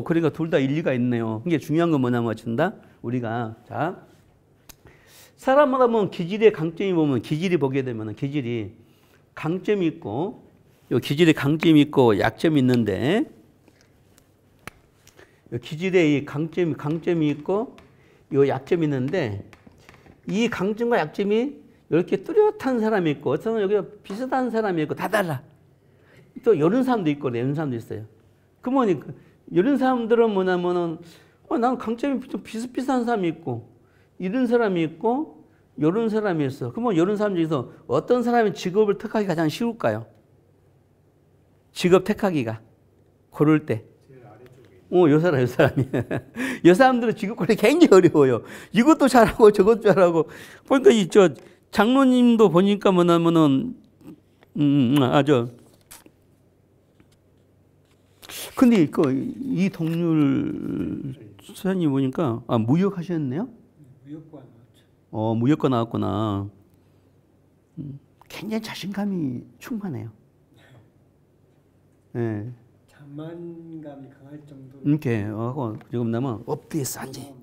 그러니까 둘 다 일리가 있네요. 이게 중요한 건 뭐냐면 맞춘다. 우리가 자 사람마다 보면 기질의 강점이 보면 기질이 보게 되면 기질이 강점이 있고 요 기질의 강점이 있고 약점이 있는데 요 기질의 강점이 있고 요 약점이 있는데 이 강점과 약점이 이렇게 뚜렷한 사람이 있고 어떤 여기 비슷한 사람이 있고 다 달라. 또 이런 사람도 있고 이런 사람도 있어요. 그러면 이런 사람들은 뭐냐면은 나는 강점이 좀 비슷비슷한 사람이 있고 이런 사람이 있고 이런 사람이 있어. 그러면 이런 사람 중에서 어떤 사람이 직업을 택하기 가장 쉬울까요? 직업 택하기가 고를 때. 요 사람이. 요 사람들은 직업 고르기 굉장히 어려워요. 이것도 잘하고 저것도 잘하고. 보니까 장로님도 보니까 뭐냐면은, 근데 이 동률 수사님 보니까, 무역 하셨네요? 무역과 나왔죠. 무역과 나왔구나. 굉장히 자신감이 충만해요. 네. 자만감이 강할 정도로. 이렇게 하고 지금 나면 엎드려 있어 완전히.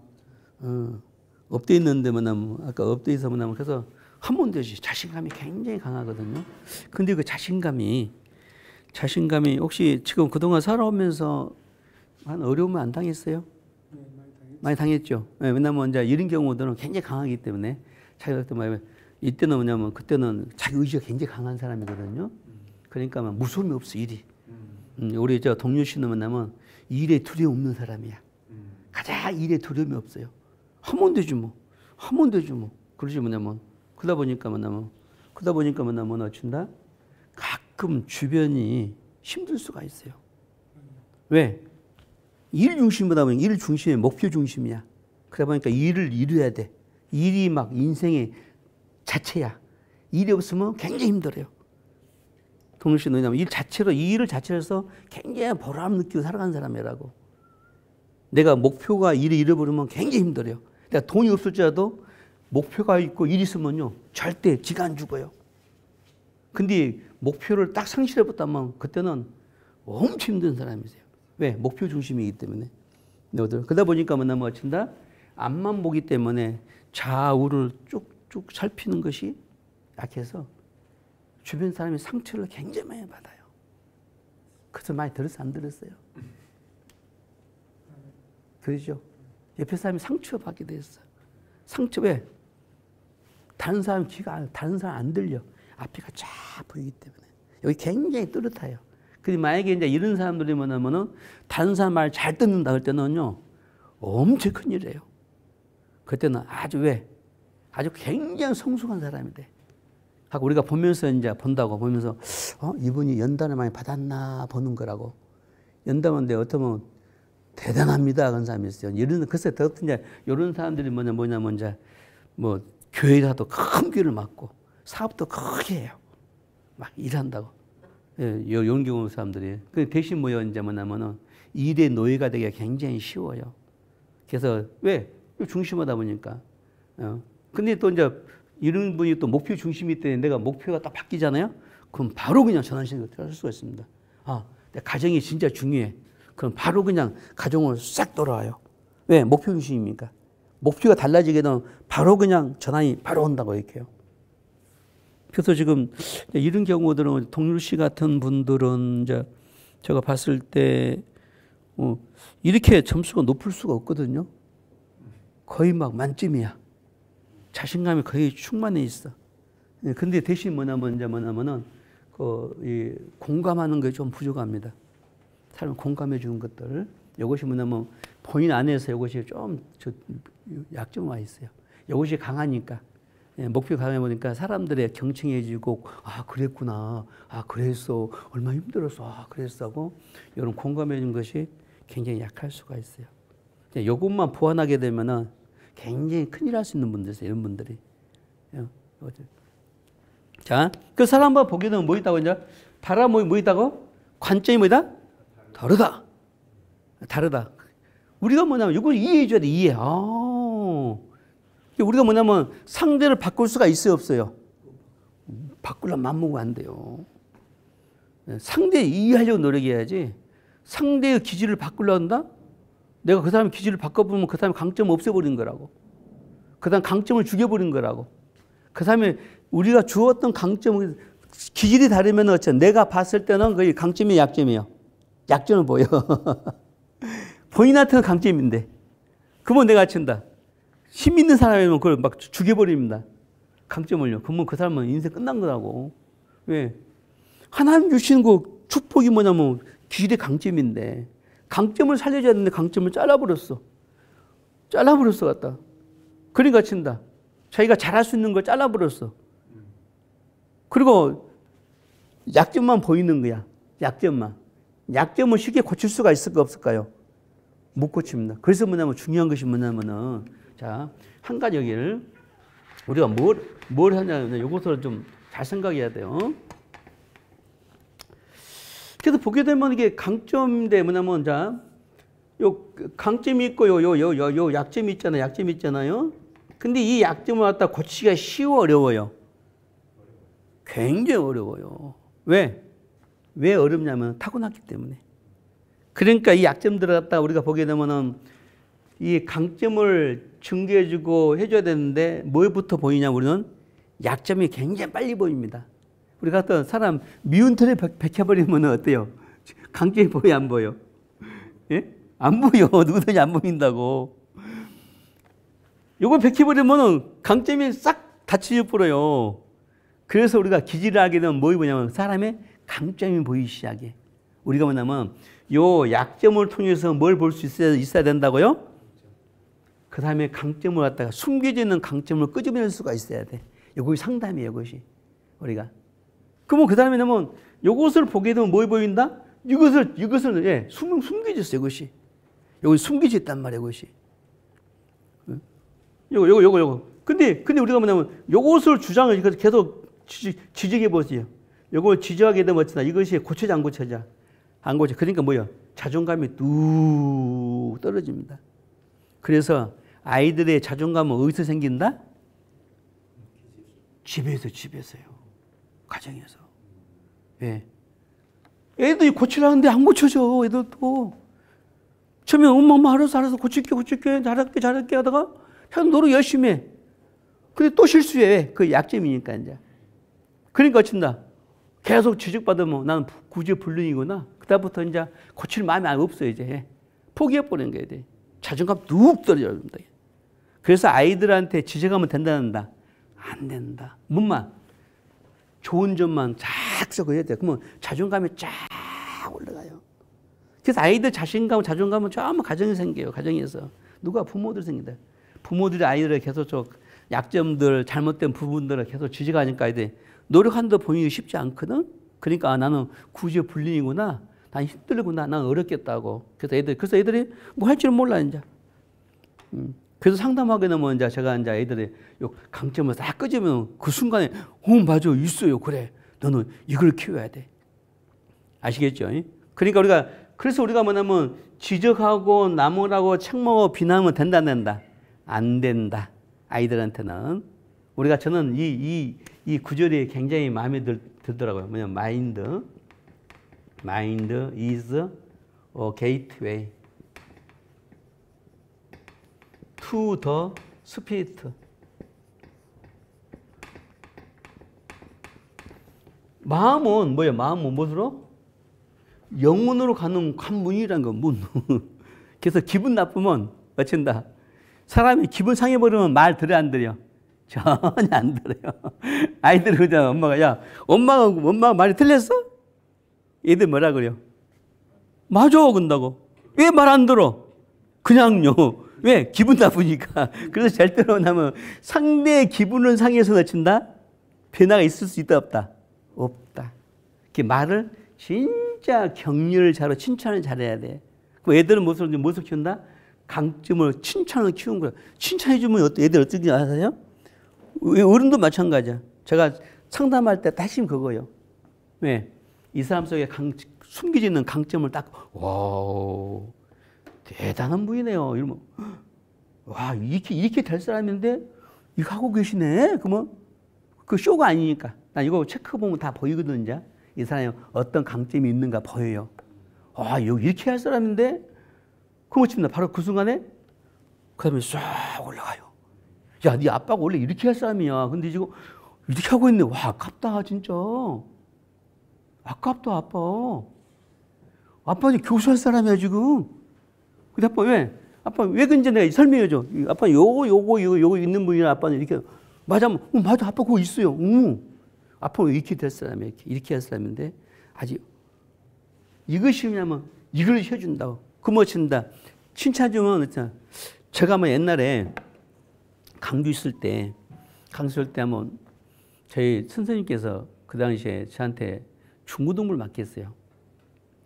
엎드려 있는데 뭐냐면 아까 엎드려 있어 뭐냐면 그래서 한 번 되지 자신감이 굉장히 강하거든요. 근데 그 자신감이 혹시 지금 그동안 살아오면서 한 어려움을 안 당했어요? 네, 많이 당했죠. 네, 왜냐면 이제 이런 경우들은 굉장히 강하기 때문에 자기가 이때는 뭐냐면 그때는 자기 의지가 굉장히 강한 사람이거든요. 그러니까 무서움이 없어 일이. 우리 동료 씨는 뭐냐면 일에 두려움 없는 사람이야. 가장 일에 두려움이 없어요. 하면 되지 뭐. 그러지 뭐냐면 그러다 보니까 뭐냐면 어쩐다? 가끔 주변이 힘들 수가 있어요. 왜? 일 중심보다 보면 일 중심의 목표 중심이야. 그러다 보니까 일을 이루어야 돼. 일이 막 인생의 자체야. 일이 없으면 굉장히 힘들어요. 동료 씨는 왜냐면 이 일을 자체로서 굉장히 보람 느끼고 살아가는 사람이라고. 내가 목표가 일을 잃어버리면 굉장히 힘들어요. 내가 돈이 없을지라도 목표가 있고 일이 있으면요. 절대 지가 안 죽어요. 근데 목표를 딱 상실해버렸다면 그때는 엄청 힘든 사람이세요. 왜? 목표 중심이기 때문에. 그러다 보니까 뭐냐면 어쩐다? 앞만 보기 때문에 좌우를 쭉쭉 살피는 것이 약해서 주변 사람이 상처를 굉장히 많이 받아요. 그래서 많이 들었어요? 안 들었어요? 그러죠? 옆에 사람이 상처받게 됐어. 상처 왜? 다른 사람 안 들려. 앞이가 쫙 보이기 때문에. 여기 굉장히 뚜렷해요. 근데 만약에 이제 이런 사람들이 뭐냐면은 다른 사람 말 잘 듣는다 할 때는요, 엄청 큰일이에요. 그때는 아주 굉장히 성숙한 사람이 돼. 하고 우리가 보면서 이분이 연단을 많이 받았나 보는 거라고. 연단인데 어쩌면 대단합니다. 그런 사람이 있어요. 글쎄, 이런 사람들이 뭐냐면 이제 뭐 교회라도 큰 귀를 막고 사업도 크게 해요. 막 일한다고. 예, 이런 경우 사람들이. 대신 뭐냐면은 일의 노예가 되기가 굉장히 쉬워요. 그래서 왜? 중심하다 보니까. 근데 또 이제 이런 분이 또 목표 중심이 때문에 내가 목표가 딱 바뀌잖아요? 그럼 바로 그냥 전환식을 할 수가 있습니다. 내 가정이 진짜 중요해. 그럼 바로 그냥 가정으로 싹 돌아와요. 왜? 목표 중심입니까? 목표가 달라지게 되면 바로 그냥 전환이 바로 온다고 이렇게요. 그래서 지금 이런 경우들은 동률 씨 같은 분들은 이제 제가 봤을 때 이렇게 점수가 높을 수가 없거든요. 거의 막 만점이야. 자신감이 거의 충만해 있어. 근데 대신 뭐냐면은 이 공감하는 게 좀 부족합니다. 사람 공감해 주는 것들. 이것이 뭐냐면 본인 안에서 이것이 좀 약점이 와 있어요. 이것이 강하니까. 목표가 강해 보니까 사람들의 경청해 주고 아 그랬구나. 아 그랬어. 얼마나 힘들었어. 아 그랬어 하고 이런 공감해 주는 것이 굉장히 약할 수가 있어요. 이것만 보완하게 되면은 굉장히 큰일 할 수 있는 분들이세요. 이런 분들이. 자, 그 사람과 보게 되면 뭐 있다고 이제 바라 뭐 있다고? 관점이 뭐다? 다르다. 다르다. 우리가 뭐냐면 이걸 이해해 줘야 돼. 이해. 우리가 뭐냐면 상대를 바꿀 수가 있어요, 없어요? 바꾸려면 맘먹으면 안 돼요. 상대 이해하려고 노력해야지. 상대의 기질을 바꾸려고 한다? 내가 그 사람의 기질을 바꿔보면 그 사람의 강점을 없애버린 거라고. 그 사람 강점을 죽여버린 거라고. 그 사람의 우리가 주었던 강점은 기질이 다르면 어째 내가 봤을 때는 거의 강점이 약점이에요. 약점을 보여. 본인한테는 강점인데. 그러면 내가 친다. 힘 있는 사람이면 그걸 막 죽여버립니다. 강점을요. 그러면 그 사람은 인생 끝난 거라고. 왜? 하나님 주신 그 축복이 뭐냐면 기질의 강점인데 강점을 살려줘야 되는데 강점을 잘라버렸어. 잘라버렸어 갖다. 그러니까 친다. 자기가 잘할 수 있는 걸 잘라버렸어. 그리고 약점만 보이는 거야. 약점만. 약점을 쉽게 고칠 수가 있을까 없을까요? 못 고칩니다. 그래서 뭐냐면 중요한 것이 뭐냐면은 자, 한 가지 여기를 우리가 뭘 하냐면 이것을 좀 잘 생각해야 돼요. 그래서 보게 되면 이게 강점인데 뭐냐면 자, 요 강점이 있고 요 약점이 있잖아요. 약점이 있잖아요. 근데 이 약점을 갖다 고치기가 쉬워 어려워요? 굉장히 어려워요. 왜? 왜 어렵냐면 타고났기 때문에. 그러니까 이 약점들을 갖다 우리가 보게 되면은 이 강점을 증거해주고 해줘야 되는데 뭐부터 보이냐 우리는 약점이 굉장히 빨리 보입니다. 우리 같은 사람 미운 털에 박혀버리면 어때요? 강점이 보여 안 보여? 예? 안 보여. 누구든지 안 보인다고. 요걸 박혀버리면 강점이 싹 다 치워버려요. 그래서 우리가 기질을 하게 되면 뭐 보냐면 사람의 강점이 보이기 시작해. 우리가 뭐냐면 요 약점을 통해서 뭘 볼 수 있어야 된다고요? 그 다음에 강점을 갖다가 숨겨져 있는 강점을 끄집어낼 수가 있어야 돼. 이것이 상담이에요, 이것이. 우리가. 그러면 그 다음에 뭐냐면 이것을 보게 되면 뭐 보인다? 이것을 예, 숨겨져 있어요, 이것이. 여기 숨겨져 있단 말이에요, 이것이. 요거. 근데 우리가 뭐냐면 이것을 주장을 계속 지적해 보세요. 이걸 지적하게 되면 어쩌나 이것이 고쳐져 안 고쳐져? 안 고쳐. 그러니까 뭐요? 자존감이 뚝 떨어집니다. 그래서 아이들의 자존감은 어디서 생긴다? 집에서요. 가정에서. 왜? 애들이 고치라는데 안 고쳐져. 애들도. 처음에 엄마 알아서 고칠게 잘할게 하다가 참 노력 열심히 해. 근데 또 실수해. 왜? 그 약점이니까 이제. 그러니까 어쩐다. 계속 지적받으면 나는 구제불능이구나. 그다음부터 이제 고칠 마음이 없어 이제. 포기해버리는 거야 돼. 자존감 뚝 떨어집니다. 그래서 아이들한테 지적하면 된다는다. 안 된다. 뭔만 좋은 점만 쫙 써야 돼. 그러면 자존감이 쫙 올라가요. 그래서 아이들 자신감, 자존감은 전부 가정에 생겨요. 가정에서. 누가? 부모들 생긴다. 부모들이 아이들을 계속 약점들, 잘못된 부분들을 계속 지적하니까 아이들이 노력한다 보이기 쉽지 않거든. 그러니까 나는 구제불능이구나. 난 힘들구나. 난 어렵겠다고. 그래서 애들이 뭐 할 줄 몰라 이제. 그래서 상담하게 되면 이제 제가 이제 애들이 요 강점을 싹 끄집으면 그 순간에 맞아 있어요. 그래. 너는 이걸 키워야 돼. 아시겠죠? 그러니까 그래서 우리가 뭐냐면 지적하고 나무라고 책망하고 비난하면 된다 안 된다? 안 된다. 아이들한테는. 저는 이 구절이 굉장히 마음에 들더라고요. 뭐냐면 Mind is a gateway to the spirit. 마음은 뭐예요? 마음은 무엇으로? 영혼으로 가는 관문이란 건 문. 그래서 기분 나쁘면 어쩐다. 사람이 기분 상해버리면 말 들어 안 들여? 전혀 안 들어요. 아이들이 그러잖아. 엄마가 야 엄마가 말이 틀렸어? 얘들 뭐라 그래요? 맞아 그런다고. 왜 말 안 들어? 그냥요. 왜? 기분 나쁘니까. 그래서 절대로 나면 상대의 기분을 상해서 놓친다? 변화가 있을 수 있다 없다? 없다. 그 말을 진짜 격려를 잘하고 칭찬을 잘해야 돼. 그 애들은 무엇을 키운다? 강점을 칭찬을 키운 거야. 칭찬해주면 애들 어떻게 아세요? 어른도 마찬가지야. 제가 상담할 때 다시 그거예요. 왜? 이 사람 속에 숨겨져 있는 강점을 딱, 와, 대단한 분이네요. 이러면, 와, 이렇게 될 사람인데, 이거 하고 계시네? 그러면, 그 쇼가 아니니까. 난 이거 체크해보면 다 보이거든, 이제. 이 사람이 어떤 강점이 있는가 보여요. 와, 이렇게 할 사람인데, 그거 칩니다. 바로 그 순간에, 그 다음에 싹 올라가요. 야, 네 아빠가 원래 이렇게 할 사람이야. 근데 지금 이렇게 하고 있네. 와, 아깝다, 진짜. 아깝다, 아빠. 아빠 이제 교수할 사람이야, 지금. 근데 아빠 왜? 아빠 왜 근데 내가 설명해줘. 아빠 요거 있는 분이라 아빠는 이렇게. 맞아, 맞아, 아빠 그거 있어요. 아빠 왜 이렇게 될 사람이야, 이렇게 할 사람인데. 아직 이것이 뭐냐면 이걸 해준다고. 그 멋진다. 칭찬 주면, 제가 뭐 옛날에 강주 있을 때 하면 저희 선생님께서 그 당시에 저한테 중고등부를 맡겼어요.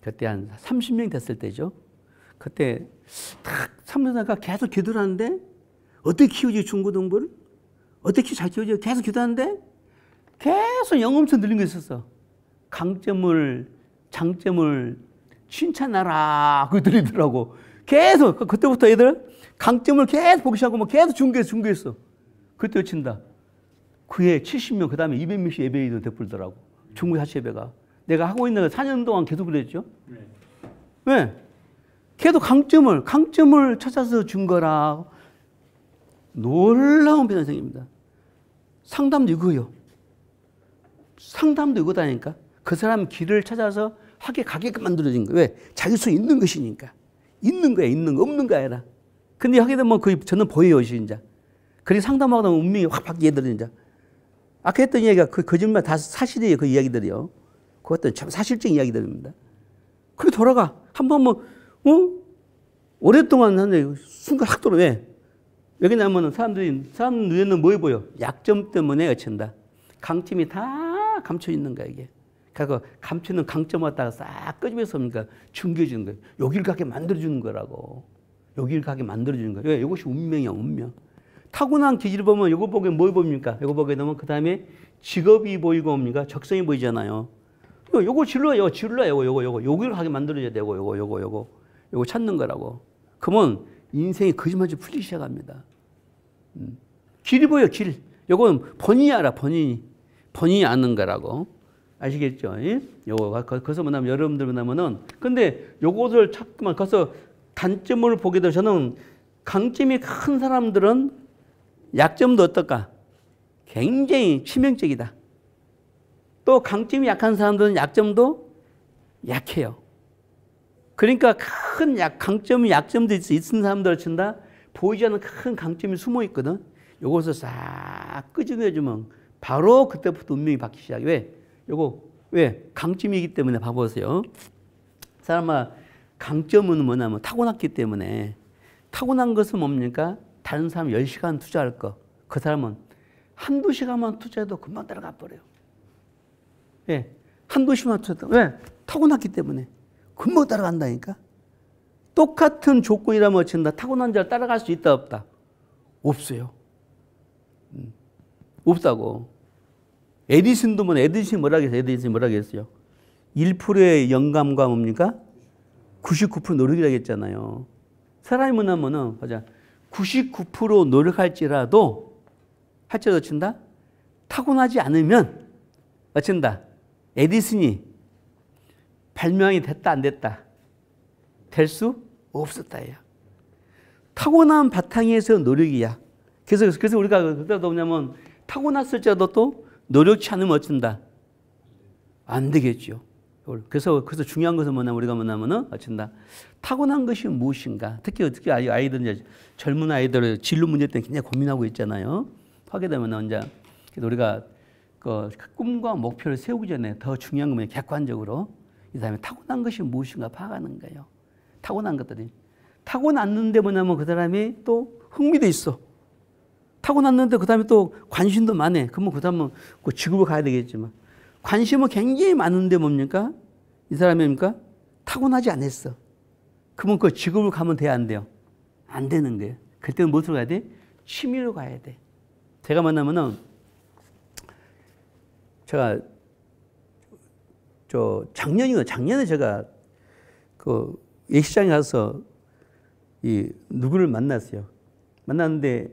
그때 한 30명 됐을 때죠. 그때 딱 참여자가 계속 기도를 하는데 어떻게 키우지 중고등부를? 어떻게 잘 키우지? 계속 기도하는데 계속 영음성 들린 게 있었어. 강점을, 장점을 칭찬하라. 그거 들리더라고. 계속, 그때부터 애들 강점을 계속 보기 시작하고 계속 중계했어. 그때 외친다. 그해 70명, 그 다음에 200명씩 예배인을 베풀더라고. 중국 자체 예배가. 내가 하고 있는 4년 동안 계속 그랬죠. 네. 왜? 계속 강점을 찾아서 준 거라. 놀라운 변화가 생깁니다. 상담도 이거예요. 상담도 이거다니까. 그 사람 길을 찾아서 하게 가게끔 만들어진 거예요. 왜? 자기 속에 있는 것이니까. 있는 거야, 있는 거, 없는 거 아니라. 근데 하게 되면 저는 보여요, 진짜. 그리고 상담하고 나면 운명이 확 바뀌게 이제. 아까 했던 이야기가 그 거짓말 다 사실이에요, 그 이야기들이요. 그것도 참 사실적인 이야기들입니다. 그렇게 돌아가. 한번 오랫동안 하는데 순간 확 돌아. 왜? 왜 그러냐면 사람 눈에는 뭐 보여? 약점 때문에 어쩐다. 강점이 다 감춰 있는 거야, 이게. 그러니까 감추는 강점을 갖다가 싹 끄집어서 중개해주는 거예요. 여길 가게 만들어주는 거라고. 여길 가게 만들어주는 거예요. 왜? 이것이 운명이야, 운명. 타고난 기질을 보면 이거 보게 뭘 봅니까? 이거 보게 되면 그 다음에 직업이 보이고 뭡니까? 적성이 보이잖아요. 요거 진로야, 요거. 여길 가게 만들어줘야 되고, 요거 찾는 거라고. 그러면 인생이 거짓말이 풀리기 시작합니다. 길이 보여, 길. 요건 본인이 알아, 본인이 아는 거라고. 아시겠죠? 요거, 거기서 뭐냐면, 여러분들 뭐냐면은, 근데 요것을 찾고만 가서 단점을 보게 되면 저는 강점이 큰 사람들은 약점도 어떨까? 굉장히 치명적이다. 또 강점이 약한 사람들은 약점도 약해요. 그러니까 큰 강점이 약점도 있는 사람들을 친다. 보이지 않는 큰 강점이 숨어 있거든. 요것을 싹 끄집어주면 바로 그때부터 운명이 바뀌기 시작해. 왜? 왜? 강점이기 때문에 봐보세요. 사람아, 강점은 뭐냐면 타고났기 때문에 타고난 것은 뭡니까? 다른 사람 10시간 투자할 거. 그 사람은 한두 시간만 투자해도 금방 따라가 버려요. 예. 한두 시간만 투자해도. 왜? 타고났기 때문에. 금방 따라간다니까? 똑같은 조건이라면 어쩐다. 타고난 자를 따라갈 수 있다, 없다? 없어요. 없다고. 에디슨도 에디슨이 뭐라 그랬어요? 1%의 영감과 뭡니까? 99% 노력이라고 했잖아요. 사람이 뭐냐면은, 보자. 99% 노력할지라도, 친다? 타고나지 않으면, 어쩐다? 에디슨이 발명이 됐다, 안 됐다? 될 수 없었다, 야. 타고난 바탕에서 노력이야. 그래서 우리가 그때도 뭐냐면, 타고났을지라도 또 노력치 않으면 어쩐다? 안 되겠죠. 그래서 중요한 것은 뭐냐면 우리가 뭐냐면은 어쩐다. 타고난 것이 무엇인가. 특히 아이들 이제 젊은 아이들 진로 문제 때문에 굉장히 고민하고 있잖아요. 하게 되면 이제 우리가 그 꿈과 목표를 세우기 전에 더 중요한 건 객관적으로 이 다음에 타고난 것이 무엇인가 파악하는 거예요. 타고난 것들이. 타고났는데 뭐냐면 그 사람이 또 흥미도 있어. 타고났는데 그 다음에 또 관심도 많아. 그러면 그 다음은 그 직업을 가야 되겠지만 관심은 굉장히 많은데 뭡니까? 이 사람이 뭡니까? 타고나지 않았어. 그러면 그 직업을 가면 돼야 안 돼요? 안 되는 거예요. 그때는 무엇으로 가야 돼? 취미로 가야 돼. 제가 만나면은 제가 작년에 제가 그 예식장에 가서 이 누구를 만났어요. 만났는데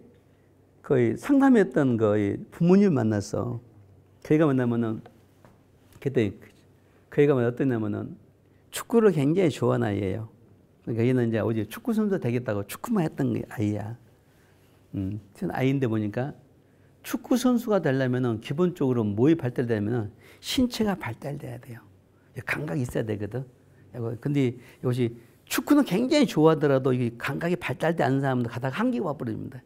거의 상담했던 거의 부모님을 만났어. 그이가 만나면은 그때 그이가 어떠냐면은 축구를 굉장히 좋아하는 아이예요. 그러니까 얘는 이제 어제 축구 선수 되겠다고 축구만 했던 아이야. 아이인데 보니까 축구 선수가 되려면은 기본적으로 뭐에 발달되면은 신체가 발달돼야 돼요. 감각이 있어야 되거든. 근데 이것이 축구는 굉장히 좋아하더라도 이게 감각이 발달되지 않는 사람은 가다가 한계가 와버립니다.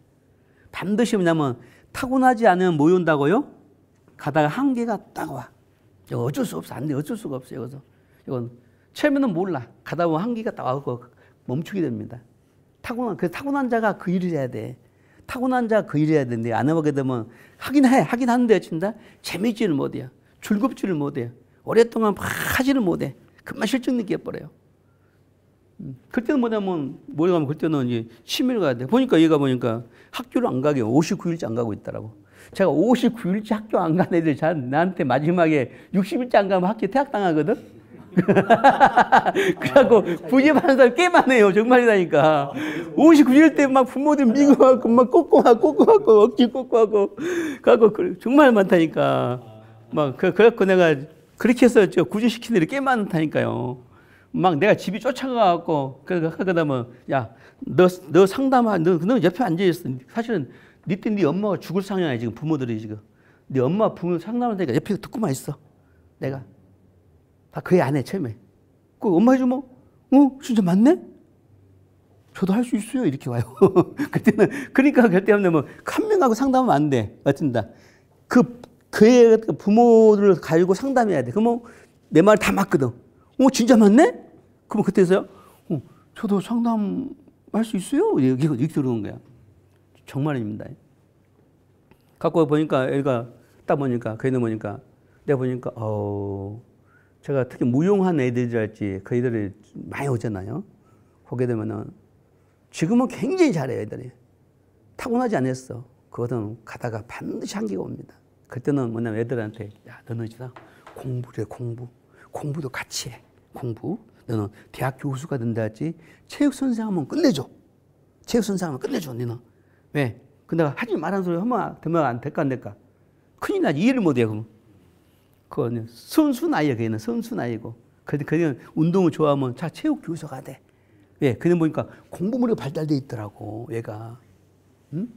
반드시 뭐냐면 타고나지 않으면 뭐 온다고요? 가다가 한계가 딱 와. 어쩔 수 없어. 안 돼. 어쩔 수가 없어요. 여기서. 이건 처음에는 몰라. 가다 보면 한계가 딱 와서 멈추게 됩니다. 타고난 자가 그 일을 해야 돼. 타고난 자가 그 일을 해야 되는데 안 해보게 되면 하긴 하는데 친다. 재미있지를 못해요. 즐겁지를 못해요. 오랫동안 막 하지를 못해. 금방 실증 느껴버려요. 그때는 뭐냐면 그때는 이제 취미를 가야 돼. 얘가 보니까 학교를 안 가게 59일째 안 가고 있더라고. 제가 59일째 학교 안 간 애들 나한테 마지막에 60일째 안 가면 학교 퇴학당하거든? 그래갖고 부집하는 사람 꽤 많아요. 정말이라니까. 59일 때 막 부모들 미워하고 막 꼬꼬하고 억지 꼬꼬하고 가고 정말 많다니까. 그래갖고 내가 그렇게 해서 구조시키는 애들이 꽤 많다니까요. 막 내가 집이 쫓아가갖고 그러다 야, 너 상담하, 너 옆에 앉아있어. 사실은 네 엄마가 죽을 상황이야 지금 부모들이 지금. 네 엄마 부모 상담할 테니까 옆에 듣고만 있어. 내가 다 그 애 안 해 처음에. 그 엄마 해주면 진짜 맞네? 저도 할 수 있어요 이렇게 와요. 그때는 그러니까 그때 하면 한 명하고 상담하면 안 돼. 어쩐다. 그 애 부모를 가지고 상담해야 돼. 그러면 내 말 다 맞거든. 진짜 맞네? 그럼 그때서요. 저도 상담할 수 있어요? 이렇게 들어오는 거야. 정말입니다. 갖고 보니까 애가 딱 보니까 그 애는 보니까 내가 보니까 제가 특히 무용한 애들이랄지 그 애들이 많이 오잖아요. 보게 되면은 지금은 굉장히 잘해요 애들이. 타고나지 않았어. 그거는 가다가 반드시 한계가 옵니다. 그때는 뭐냐면 애들한테 야 너는 진짜 공부래 공부. 공부도 같이 해. 공부. 너는 대학 교수가 된다 했지. 체육 선생하면 끝내줘. 체육 선생하면 끝내줘. 너는. 왜? 근데 내가 하지 말라는 소리 하면 되면 안 될까 안 될까? 큰일 나지. 이해를 못해요. 그러면. 그거는 선수 나이야. 걔는 선수 나이고. 그는 운동을 좋아하면 자 체육 교수가 돼. 왜? 그는 보니까 공부물이 발달돼 있더라고. 얘가. 응?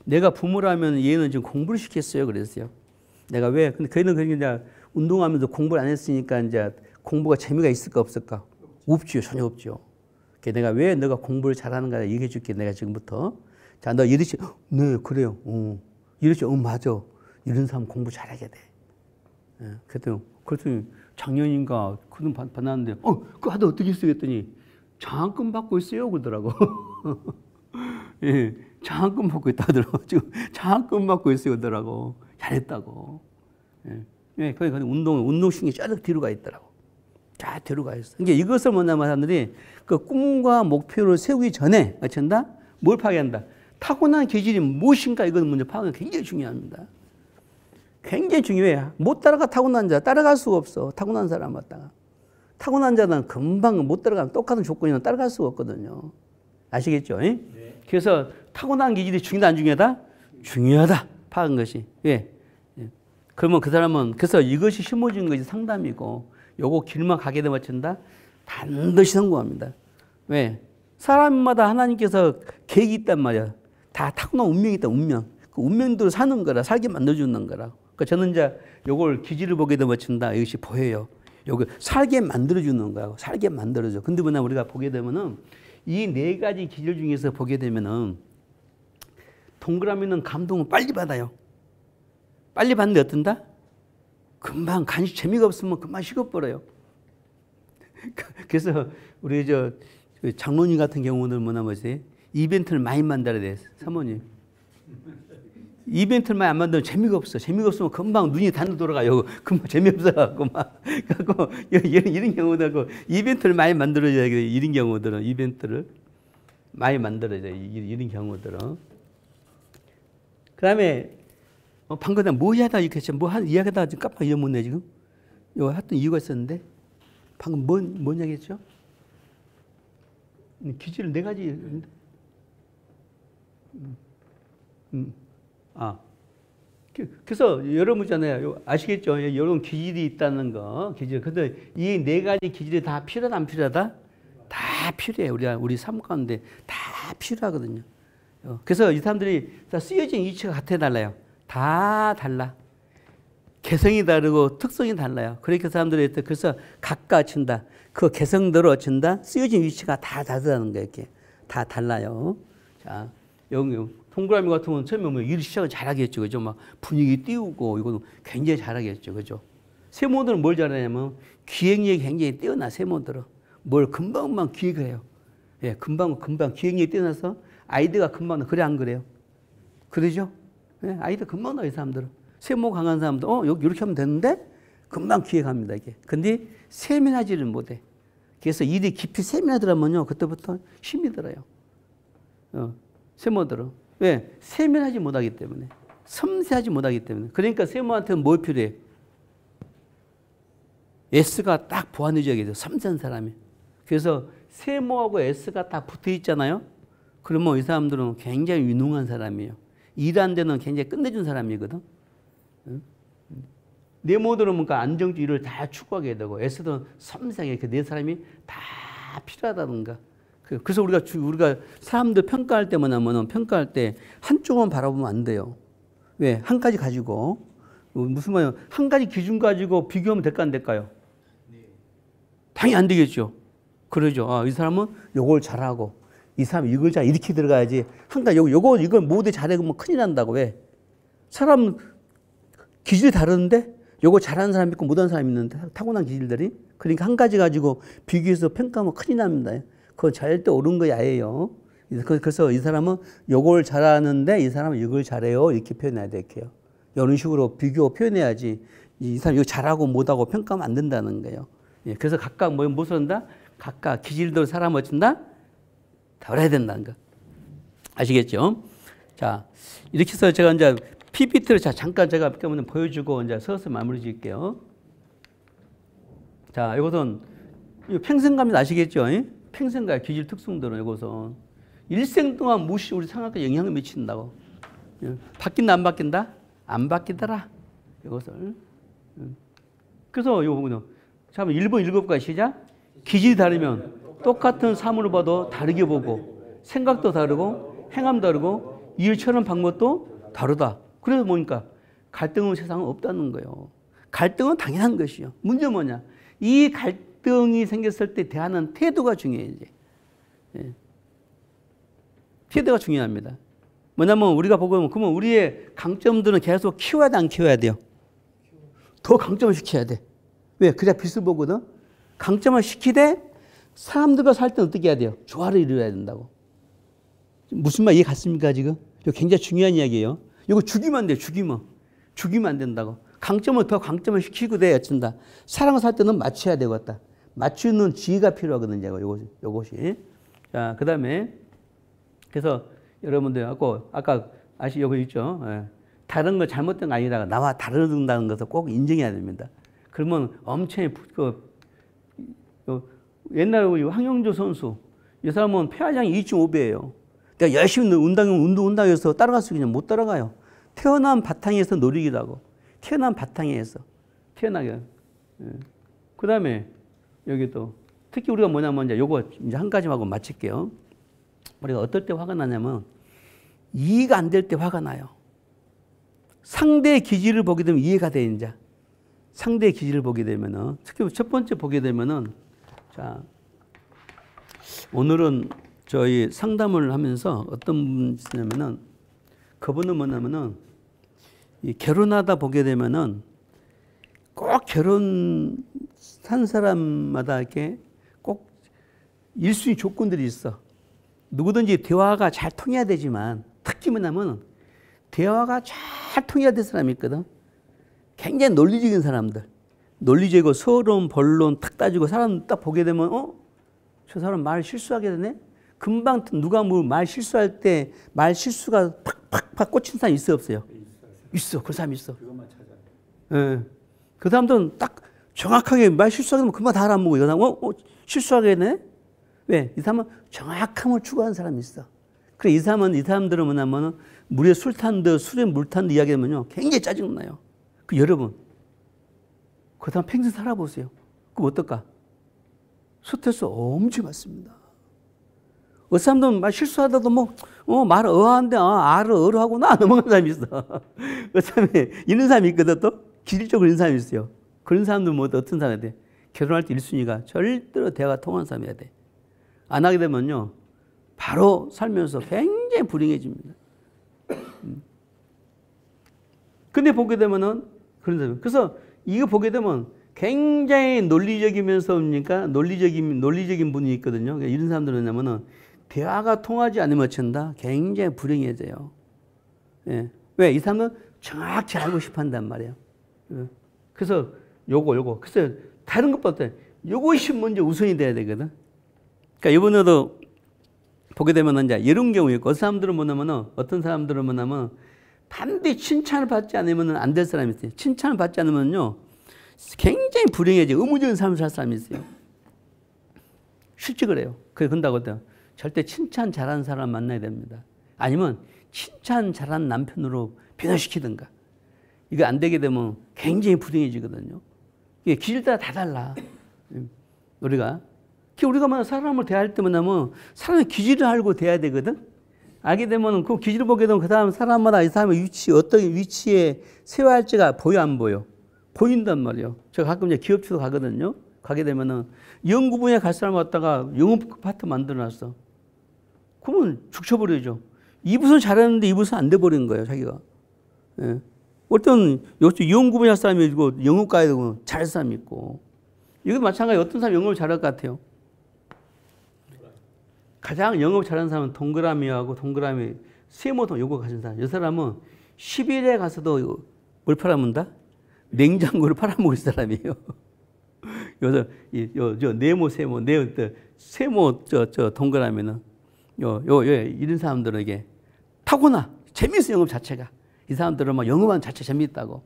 내가 부모라면 얘는 지금 공부를 시켰어요. 그랬어요. 내가 왜? 근데 걔는 이제 운동하면서 공부를 안 했으니까 이제 공부가 재미가 있을까 없을까? 없지요. 전혀 없죠. 내가 왜 너가 공부를 잘하는가 얘기해 줄게. 내가 지금부터. 자, 너 이러지? 네, 그래요. 이러지? 맞아. 이런 사람 공부 잘하게 돼. 예, 그랬더니 작년인가 그런 받았는데 그거 하다 어떻게 했어요? 했더니 장학금 받고 있어요. 그러더라고. 예, 장학금 받고 있다 하더라고. 지금 장학금 받고 있어요. 그러더라고. 잘했다고. 예, 그러니까 운동신경이 쫙 뒤로 가 있더라고. 쫙 뒤로 가 있어. 그러니까 이것을 뭐냐면 사람들이 그 꿈과 목표를 세우기 전에 어쩐다? 뭘 파악한다? 타고난 기질이 무엇인가 이건 먼저 파악이 굉장히 중요합니다. 굉장히 중요해요. 못 따라가 타고난 자 따라갈 수가 없어. 타고난 사람 갖다가. 타고난 자는 금방 못 따라가면 똑같은 조건이면 따라갈 수가 없거든요. 아시겠죠? 네. 그래서 타고난 기질이 중요하다 안 중요하다? 중요하다. 파악한 것이. 왜? 그러면 그 사람은 그래서 이것이 심어진 것이 상담이고 요거 길만 가게 되면 어쩐다? 반드시 성공합니다. 왜? 사람마다 하나님께서 계획이 있단 말이야. 다 타고난 운명이 있다. 운명. 그 운명대로 사는 거라. 살게 만들어주는 거라. 그러니까 저는 이제 요걸 기질을 보게 되면 어쩐다? 이것이 보여요. 요거 살게 만들어주는 거야. 살게 만들어줘. 근데 뭐냐, 우리가 보게 되면은 이 네 가지 기질 중에서 보게 되면은 동그라미는 감동을 빨리 받아요. 빨리 받는데 어떤다? 금방 간식 재미가 없으면 금방 식어버려요. 그래서 우리 장로님 같은 경우는 뭐냐 뭐지? 이벤트를 많이 만들어야 돼, 사모님. 이벤트를 많이 안 만들면 재미가 없어. 재미가 없으면 금방 눈이 단도 돌아가요. 금방 재미없어갖고 막. 갖고 이런 경우도 이벤트를 많이 만들어줘야 돼. 이런 경우들은 이벤트를 많이 만들어야 돼. 이런 경우들은. 그다음에 방금 내가 뭐 이야기하다 이렇게 했죠? 뭐 이야기하다 지금 깜빡 잊어먹네 지금. 이거 했던 이유가 있었는데 방금 뭔 이야기했죠? 기질을 네 가지. 그래서 여러분 있잖아요. 아시겠죠? 이런 기질이 있다는 거. 기질. 근데 이 네 가지 기질이 다 필요하다, 안 필요하다? 다 필요해. 우리 삶 가운데 다 필요하거든요. 그래서 이 사람들이 다 쓰여진 이치가 같아 달라요. 다 달라. 개성이 다르고 특성이 달라요. 그러니까 사람들이 그래서 각각 친다. 그 개성대로 어쩐다. 쓰여진 위치가 다 다르다는 거예요. 이렇게 다 달라요. 자, 여기 동그라미 같은 건 처음에 뭐 일 시작을 잘하겠죠, 그죠? 막 분위기 띄우고 이거는 굉장히 잘하겠죠, 그죠? 세모들은 뭘 잘하냐면 기획력이 굉장히 뛰어나. 세모들은 뭘 금방 기획을 해요. 예, 금방 기획력이 뛰어나서 아이디어가 금방 나. 그래 안 그래요? 그러죠? 예, 아이디어 금방 나요, 이 사람들은. 세모 강한 사람들, 여기 이렇게 하면 되는데 금방 기획합니다, 이게. 근데 세밀하지를 못해. 그래서 일이 깊이 세밀하더라면요, 그때부터 힘이 들어요. 세모들은. 왜? 세밀하지 못하기 때문에. 섬세하지 못하기 때문에. 그러니까 세모한테는 뭐 필요해? S가 딱 보완해줘야 돼요. 섬세한 사람이. 그래서 세모하고 S가 딱 붙어 있잖아요. 그러면 이 사람들은 굉장히 유능한 사람이에요. 일하는 데는 굉장히 끝내준 사람이거든. 네모들은 뭔가 안정주의를 다 추구하게 되고 S들은 섬세하게 그 네 사람이 다 필요하다든가. 그래서 우리가 사람들 평가할 때 뭐냐면 평가할 때 한쪽만 바라보면 안 돼요. 왜? 한 가지 가지고. 무슨 말이에요? 한 가지 기준 가지고 비교하면 될까 안 될까요? 당연히 안 되겠죠. 그러죠. 이 사람은 요걸 잘하고 이 사람은 이걸 잘 이렇게 들어가야지. 한 가지 이걸 모두 잘해보면 큰일 난다고. 왜? 사람 기질이 다른데 요거 잘하는 사람이 있고 못하는 사람이 있는데 타고난 기질들이. 그러니까 한 가지 가지고 비교해서 평가하면 큰일 납니다. 그건 절대 옳은 거 아니에요. 그래서 이 사람은 요걸 잘하는데 이 사람은 이걸 잘해요. 이렇게 표현해야 될게요. 이런 식으로 비교 표현해야지 이 사람 이거 잘하고 못하고 평가하면 안 된다는 거예요. 예, 그래서 각각 무엇을 한다? 각각 기질대로 사람을 어쩐다? 다뤄야 된다는 거. 아시겠죠? 자, 이렇게 해서 제가 이제 PPT를 잠깐 제가 보여주고 이제 서서 마무리 지을게요. 자, 이것은 평생감이 아시겠죠? 평생가의 기질 특성들은 이것은 일생 동안 무시 우리 생활에 영향을 미친다고. 바뀐다 안 바뀐다? 안 바뀌더라. 이것을. 그래서 이거 참 1번 읽어볼까요? 시작. 기질이 다르면 똑같은 사물을 봐도 다르게 보고 생각도 다르고 행함도 다르고 일 처리하는 방법도 다르다. 그래서 뭐니까 갈등은 세상은 없다는 거예요. 갈등은 당연한 것이요. 문제는 뭐냐? 이 갈등이 생겼을 때 대하는 태도가 중요해요. 예. 태도가 중요합니다. 뭐냐면 우리가 보고 그러면 우리의 강점들은 계속 키워야 돼, 안 키워야 돼요? 더 강점을 시켜야 돼. 왜? 그래야 빛을 보거든. 강점을 시키되 사람들과 살 때 어떻게 해야 돼요? 조화를 이루어야 된다고. 무슨 말 이해 갔습니까 지금? 이거 굉장히 중요한 이야기예요. 이거 죽이면 안 돼요. 죽이면 안 된다고. 강점을 더 강점을 시키고 돼야 어쩐다. 사랑을 살 때는 맞춰야 되겠다. 맞추는 지혜가 필요하거든요. 요것이. 자, 그 다음에 그래서 여러분들 아까 여기 있죠. 예. 다른 거 잘못된 거 아니라 나와 다르다는 것을 꼭 인정해야 됩니다. 그러면 엄청 옛날에 황영조 선수 이 사람은 폐활량이 2.5배예요. 내가 열심히 운동한다고 해서 따라갈 수 있냐? 못 따라가요. 태어난 바탕에서 노리기도 하고 태어난 바탕에서 태어나게. 예. 그 다음에 여기 또 특히 우리가 뭐냐면 이제 한 가지만 하고 마칠게요. 우리가 어떨 때 화가 나냐면 이해가 안 될 때 화가 나요. 상대의 기질을 보게 되면 이해가 돼. 이제 상대의 기질을 보게 되면은, 특히 첫 번째 보게 되면은, 자, 오늘은 저희 상담을 하면서 어떤 분이냐면은, 그분은 뭐냐면은, 이 결혼하다 보게 되면은 꼭 결혼한 사람마다 이렇게 꼭 1순위 조건들이 있어. 누구든지 대화가 잘 통해야 되지만, 특히 뭐냐면 대화가 잘 통해야 될 사람이 있거든. 굉장히 논리적인 사람들. 논리적이고 서론, 본론 탁 따지고 사람 딱 보게 되면 저 사람 말 실수하게 되네? 금방 누가 뭐 말 실수할 때 말 실수가 팍팍팍 꽂힌 사람 있어 없어요? 있어. 그 사람 있어. 그것만 찾아요. 예. 그 사람들은 딱 정확하게 말 실수하게 되면 금방 다 알아먹고, 이 사람 실수하게 되네? 왜? 이 사람은 정확함을 추구하는 사람이 있어. 그래, 이 사람들은 뭐냐면은 물에 술 탄 듯, 술에 물 탄 듯 이야기하면요, 굉장히 짜증나요. 그 여러분, 그 사람 평생 살아보세요. 그럼 어떨까? 스트레스 엄청 받습니다. 어떤 사람들은 말 실수하다도 말 어한데, 어로 하고 넘어가는 사람이 있어. 그 사람이, 이런 사람이 있거든, 또. 기질적으로 이런 사람이 있어요. 그런 사람들은 어떤 사람이 돼? 결혼할 때 1순위가 절대로 대화가 통하는 사람이어야 돼. 안 하게 되면요, 바로 살면서 굉장히 불행해집니다. 근데 보게 되면은 그런 사람. 그래서 이거 보게 되면 굉장히 논리적이면서입니까? 논리적인 분이 있거든요. 그러니까 이런 사람들은 뭐냐면은 대화가 통하지 않으면 어쩐다? 굉장히 불행해져요. 예. 왜? 이 사람은 정확히 알고 싶어 한단 말이에요. 예. 그래서 요거. 그래서 다른 것보다 요것이 먼저 우선이 돼야 되거든. 그러니까 이번에도 보게 되면 이제 이런 경우 있고, 어떤 사람들은 뭐냐면 반드시 칭찬을 받지 않으면 안 될 사람이 있어요. 칭찬을 받지 않으면요, 굉장히 불행해져. 의무적인 삶을 살 사람이 있어요. 실제 그래요. 그런다고 해요. 절대 칭찬 잘하는 사람 만나야 됩니다. 아니면 칭찬 잘하는 남편으로 변화시키든가. 이거 안 되게 되면 굉장히 불행해지거든요. 이게 기질 따라 다 달라. 우리가 사람을 대할 때 뭐냐면 사람의 기질을 알고 대해야 되거든. 알게 되면 그 기질을 보게 되면 그 다음 사람마다 이 사람의 위치, 어떤 위치에 세워야 할지가 보여 안 보여? 보인단 말이에요. 제가 가끔 이제 기업체도 가거든요. 가게 되면은 연구 분야에 갈 사람 왔다가 영업 파트 만들어놨어. 그러면 죽쳐버려죠. 이 부서는 잘하는데 이 부서는 안 돼버리는 거예요, 자기가. 예. 어떤 연구 분야 사람이고 영업 가야 되고 잘할 사람이 있고. 이것도 마찬가지로 어떤 사람이 영업을 잘할 것 같아요? 가장 영업 잘하는 사람은 동그라미하고 동그라미 세모도 요거 가진 사람. 이 사람은 10일에 가서도 뭘 팔아먹는다? 냉장고를 팔아먹을 사람이에요. 저 네모 세모 동그라미는 이런 사람들에게 타고나 재미있어. 영업 자체가. 이 사람들은 막 영업하는 자체 재미있다고.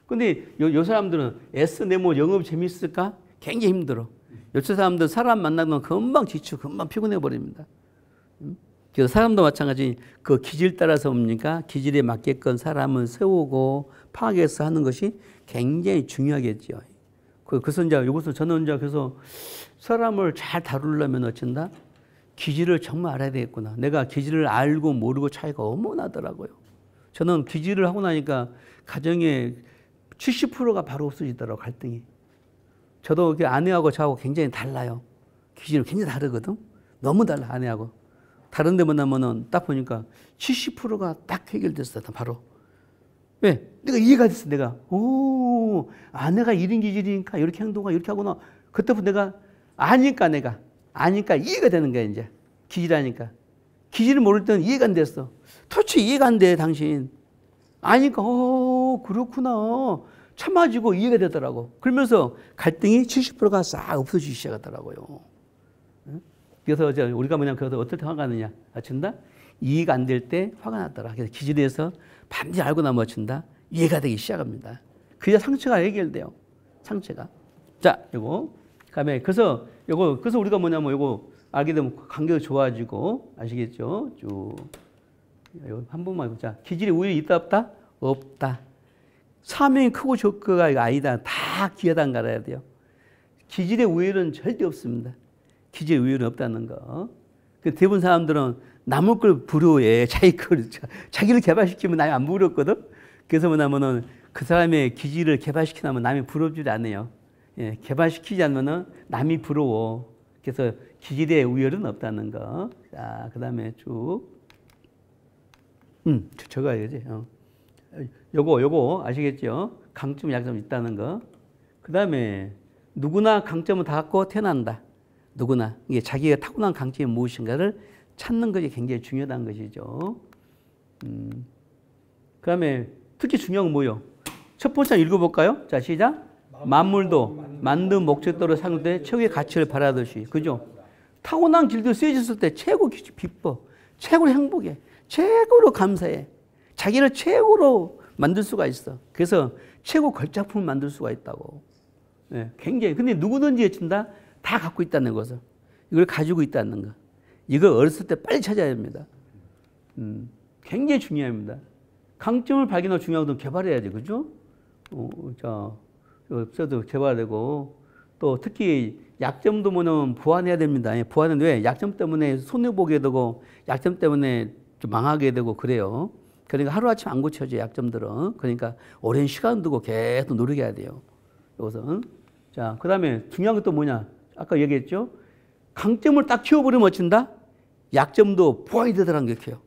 근데 요 사람들은 S 네모 영업 재미있을까? 굉장히 힘들어. 요새 사람들 사람 만나면 금방 지치고 금방 피곤해 버립니다. 그래서 사람도 마찬가지 그 기질 따라서 뭡니까? 기질에 맞게끔 사람을 세우고 파악해서 하는 것이 굉장히 중요하겠죠. 그래서 이제 이것을 저는 이제 그래서 사람을 잘 다루려면 어쩐다? 기질을 정말 알아야 되겠구나. 내가 기질을 알고 모르고 차이가 어머나더라고요. 저는 기질을 하고 나니까 가정의 70%가 바로 없어지더라고요, 갈등이. 저도 아내하고 저하고 굉장히 달라요. 기질은 굉장히 다르거든. 너무 달라, 아내하고. 다른데 뭐냐면은 딱 보니까 70%가 딱 해결됐어, 바로. 왜? 내가 이해가 됐어, 내가. 아내가 이런 기질이니까 이렇게 행동하고 이렇게 하구나. 그때부터 내가 아니까 이해가 되는 거야, 이제. 기질하니까. 기질을 모를 때는 이해가 안 됐어. 도대체 이해가 안 돼, 당신. 아니까, 그렇구나. 참아지고 이해가 되더라고. 그러면서 갈등이 70%가 싹 없어지기 시작하더라고요. 그래서 우리가 그래서 어떨 때 화가 나느냐? 맞춘다? 이해가 안 될 때 화가 났더라. 그래서 기질에서 반드시 알고 나면 어쩐다? 이해가 되기 시작합니다. 그래야 상처가 해결돼요. 상처가. 자, 요거. 그래서 우리가 요거 알게 되면 관계가 좋아지고, 아시겠죠? 쭉. 한 번만 보자. 기질이 우연히 있다, 없다? 없다. 사명이 크고 적거가 아니다. 다 귀하다는 걸 알아야 돼요. 기질의 우열은 절대 없습니다. 기질의 우열은 없다는 거. 대부분 사람들은 남의 걸 부러워해. 자기를 개발시키면 남이 안 부럽거든. 그래서 뭐냐면은 그 사람의 기질을 개발시키면 남이 부러워주지 않아요. 예, 개발시키지 않으면 남이 부러워. 그래서 기질의 우열은 없다는 거. 자, 그 다음에 쭉. 적어야지. 요거 아시겠죠? 강점, 약점 있다는 거. 그 다음에 누구나 강점을 다 갖고 태어난다. 누구나. 이게 자기가 타고난 강점이 무엇인가를 찾는 것이 굉장히 중요하다는 것이죠. 그 다음에 특히 중요한 건 뭐예요? 첫 번째 읽어볼까요? 자, 시작. 만물도 만든 목적대로 상대 최고의 가치를 바라듯이. 그죠? 타고난 길도 쓰여졌을 때 최고 비법, 최고로 행복해, 최고로 감사해. 자기를 최고로 만들 수가 있어. 그래서 최고 걸작품을 만들 수가 있다고. 네, 굉장히. 근데 누구든지 해친다 다 갖고 있다는 것을. 이걸 가지고 있다는 거. 이거 어렸을 때 빨리 찾아야 합니다. 굉장히 중요합니다. 강점을 발견하고 중요한 건 개발해야지. 그죠? 자, 저도 개발되고 또 특히 약점도 뭐냐면 보완해야 됩니다. 보완은 왜? 약점 때문에 손해보게 되고 약점 때문에 좀 망하게 되고 그래요. 그러니까 하루아침 안 고쳐져요. 약점들은. 그러니까 오랜 시간 두고 계속 노력해야 돼요. 여기서. 자, 그 다음에 중요한 것도 뭐냐? 아까 얘기했죠? 강점을 딱 키워버리면 어쩐다? 약점도 보완이 되더라는 게 해요.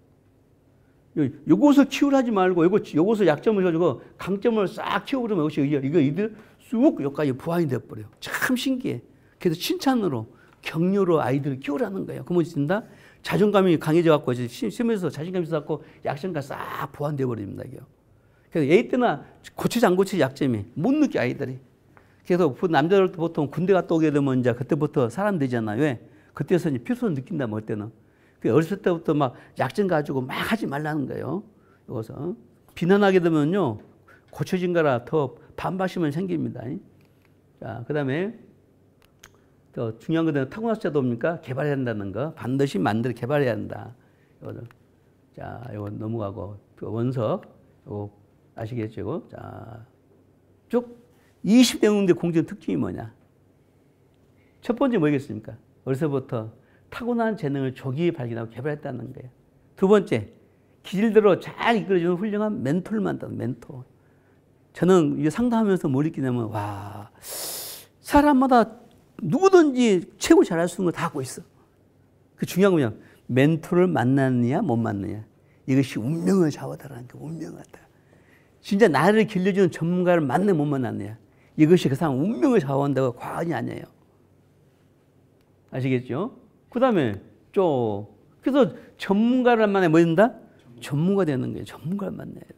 요것을 키우려 하지 말고 요것을 약점을 가지고 강점을 싹 키워버리면 이들 쑥 여기까지 보완이 돼버려요. 참 신기해. 그래서 칭찬으로 격려로 아이들을 키우라는 거예요. 그러면 진다 자존감이 강해져 갖고 심해서 자신감이 있어 갖고 약점과 싹 보완돼 버립니다. 그래서 A 때나 고치지 안 고치지 약점이 못 느껴 아이들이. 그래서 남자들도 보통 군대 갔다 오게 되면 이제 그때부터 사람 되잖아요. 왜? 그때서 이제 필요성을 느낀다 뭐 때는. 어렸을 때부터 막 약점 가지고 막 하지 말라는 거예요. 여기서 비난하게 되면요 고쳐진 거라 더 반발심은 생깁니다. 자, 그 다음에 더 중요한 것은 타고났어야 됩니까? 개발해야 한다는 거. 반드시 만들어 개발해야 한다. 이거는. 자, 이거 넘어가고 원석 이거 아시겠죠? 이거? 자, 쭉 20대 응대 공정 특징이 뭐냐? 첫 번째 뭐겠습니까? 어려서부터 타고난 재능을 조기에 발견하고 개발했다는 거예요. 두 번째, 기질대로 잘 이끌어주는 훌륭한 멘토를 만든다. 멘토. 저는 이게 상담하면서 뭘 느끼냐면 와, 사람마다 누구든지 최고 잘할 수 있는 거 다 갖고 있어. 그 중요한 건 뭐냐? 멘토를 만났느냐 못 만났느냐. 이것이 운명을 좌우하다라는 게 운명하다. 진짜 나를 길러주는 전문가를 만나 못 만났느냐. 이것이 그 사람 운명을 좌우한다고 과언이 아니에요. 아시겠죠? 그 다음에 그래서 전문가를 만나야 뭐 된다? 전문가 되는 거예요. 전문가를 만나야 돼.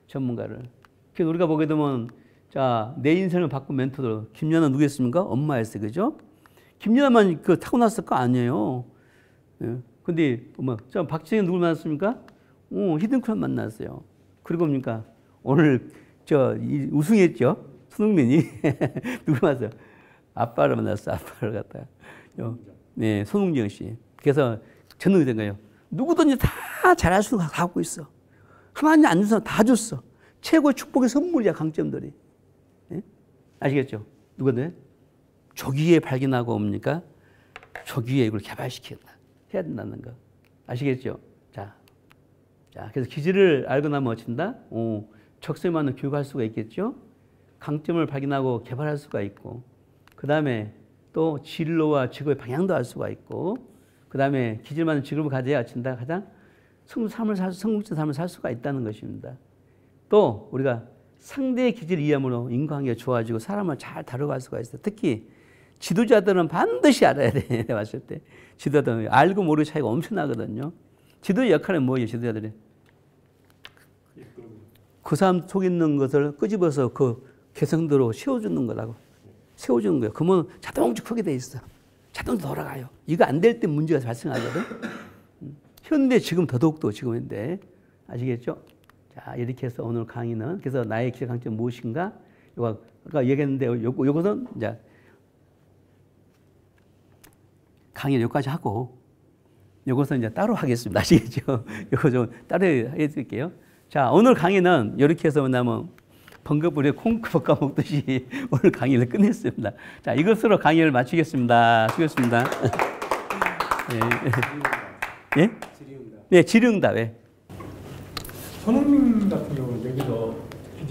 전문가를. 그래서 우리가 보게 되면 자, 내 인생을 바꾼 멘토들. 김연아 누구였습니까? 엄마였어요. 그죠? 김연아만 타고났을 거 아니에요. 예. 근데 자, 박지현 누굴 만났습니까? 히든크랩 만났어요. 그리고 뭡니까? 오늘 우승했죠? 손흥민이. 누굴 만났어요? 아빠를 만났어. 아빠를 갖다가. 네, 손흥정 씨. 그래서 저는 된 거예요. 누구든지 다 잘할 수 갖고 있어. 하나님 안 준 사람 다 줬어. 최고의 축복의 선물이야, 강점들이. 네? 아시겠죠? 누구든 조기에 발견하고 뭡니까? 조기에 이걸 개발시킨다. 해야 된다는 거. 아시겠죠? 자, 그래서 기질을 알고 나면 어쩐다? 적성에 맞는 교육할 수가 있겠죠? 강점을 발견하고 개발할 수가 있고, 그 다음에 또 진로와 직업의 방향도 알 수가 있고, 그 다음에 기질 맞는 직업을 가져야 어쩐다? 가장 성공적인 삶을 살 수가 있다는 것입니다. 또 우리가 상대의 기질을 이해함으로 인간관계가 좋아지고 사람을 잘 다뤄갈 수가 있어요. 특히 지도자들은 반드시 알아야 돼. 내가 봤을 때. 지도자들은 알고 모르고 차이가 엄청나거든요. 지도의 역할은 뭐예요? 지도자들이. 그 사람 속에 있는 것을 끄집어서 그 개성대로 세워주는 거라고. 세워주는 거예요. 그러면 자동적으로 크게 돼 있어. 자동으로 돌아가요. 이거 안 될 때 문제가 발생하거든. 현대 지금 더더욱더 지금인데. 아시겠죠? 자, 이렇게 해서 오늘 강의는 그래서 나의 기질 강점 무엇인가? 요거 아까 얘기했는데 요것은 이제 강의를 여기까지 하고 요것은 이제 따로 하겠습니다. 아시겠죠? 요거 좀 따로 해드릴게요. 자, 오늘 강의는 이렇게 해서 뭐냐면 번거풀이에 콩 볶아 먹듯이 오늘 강의를 끝냈습니다. 자, 이것으로 강의를 마치겠습니다. 수고했습니다. 예? 네, 질의응답. 예? 손흥민 같은 경우는 여기서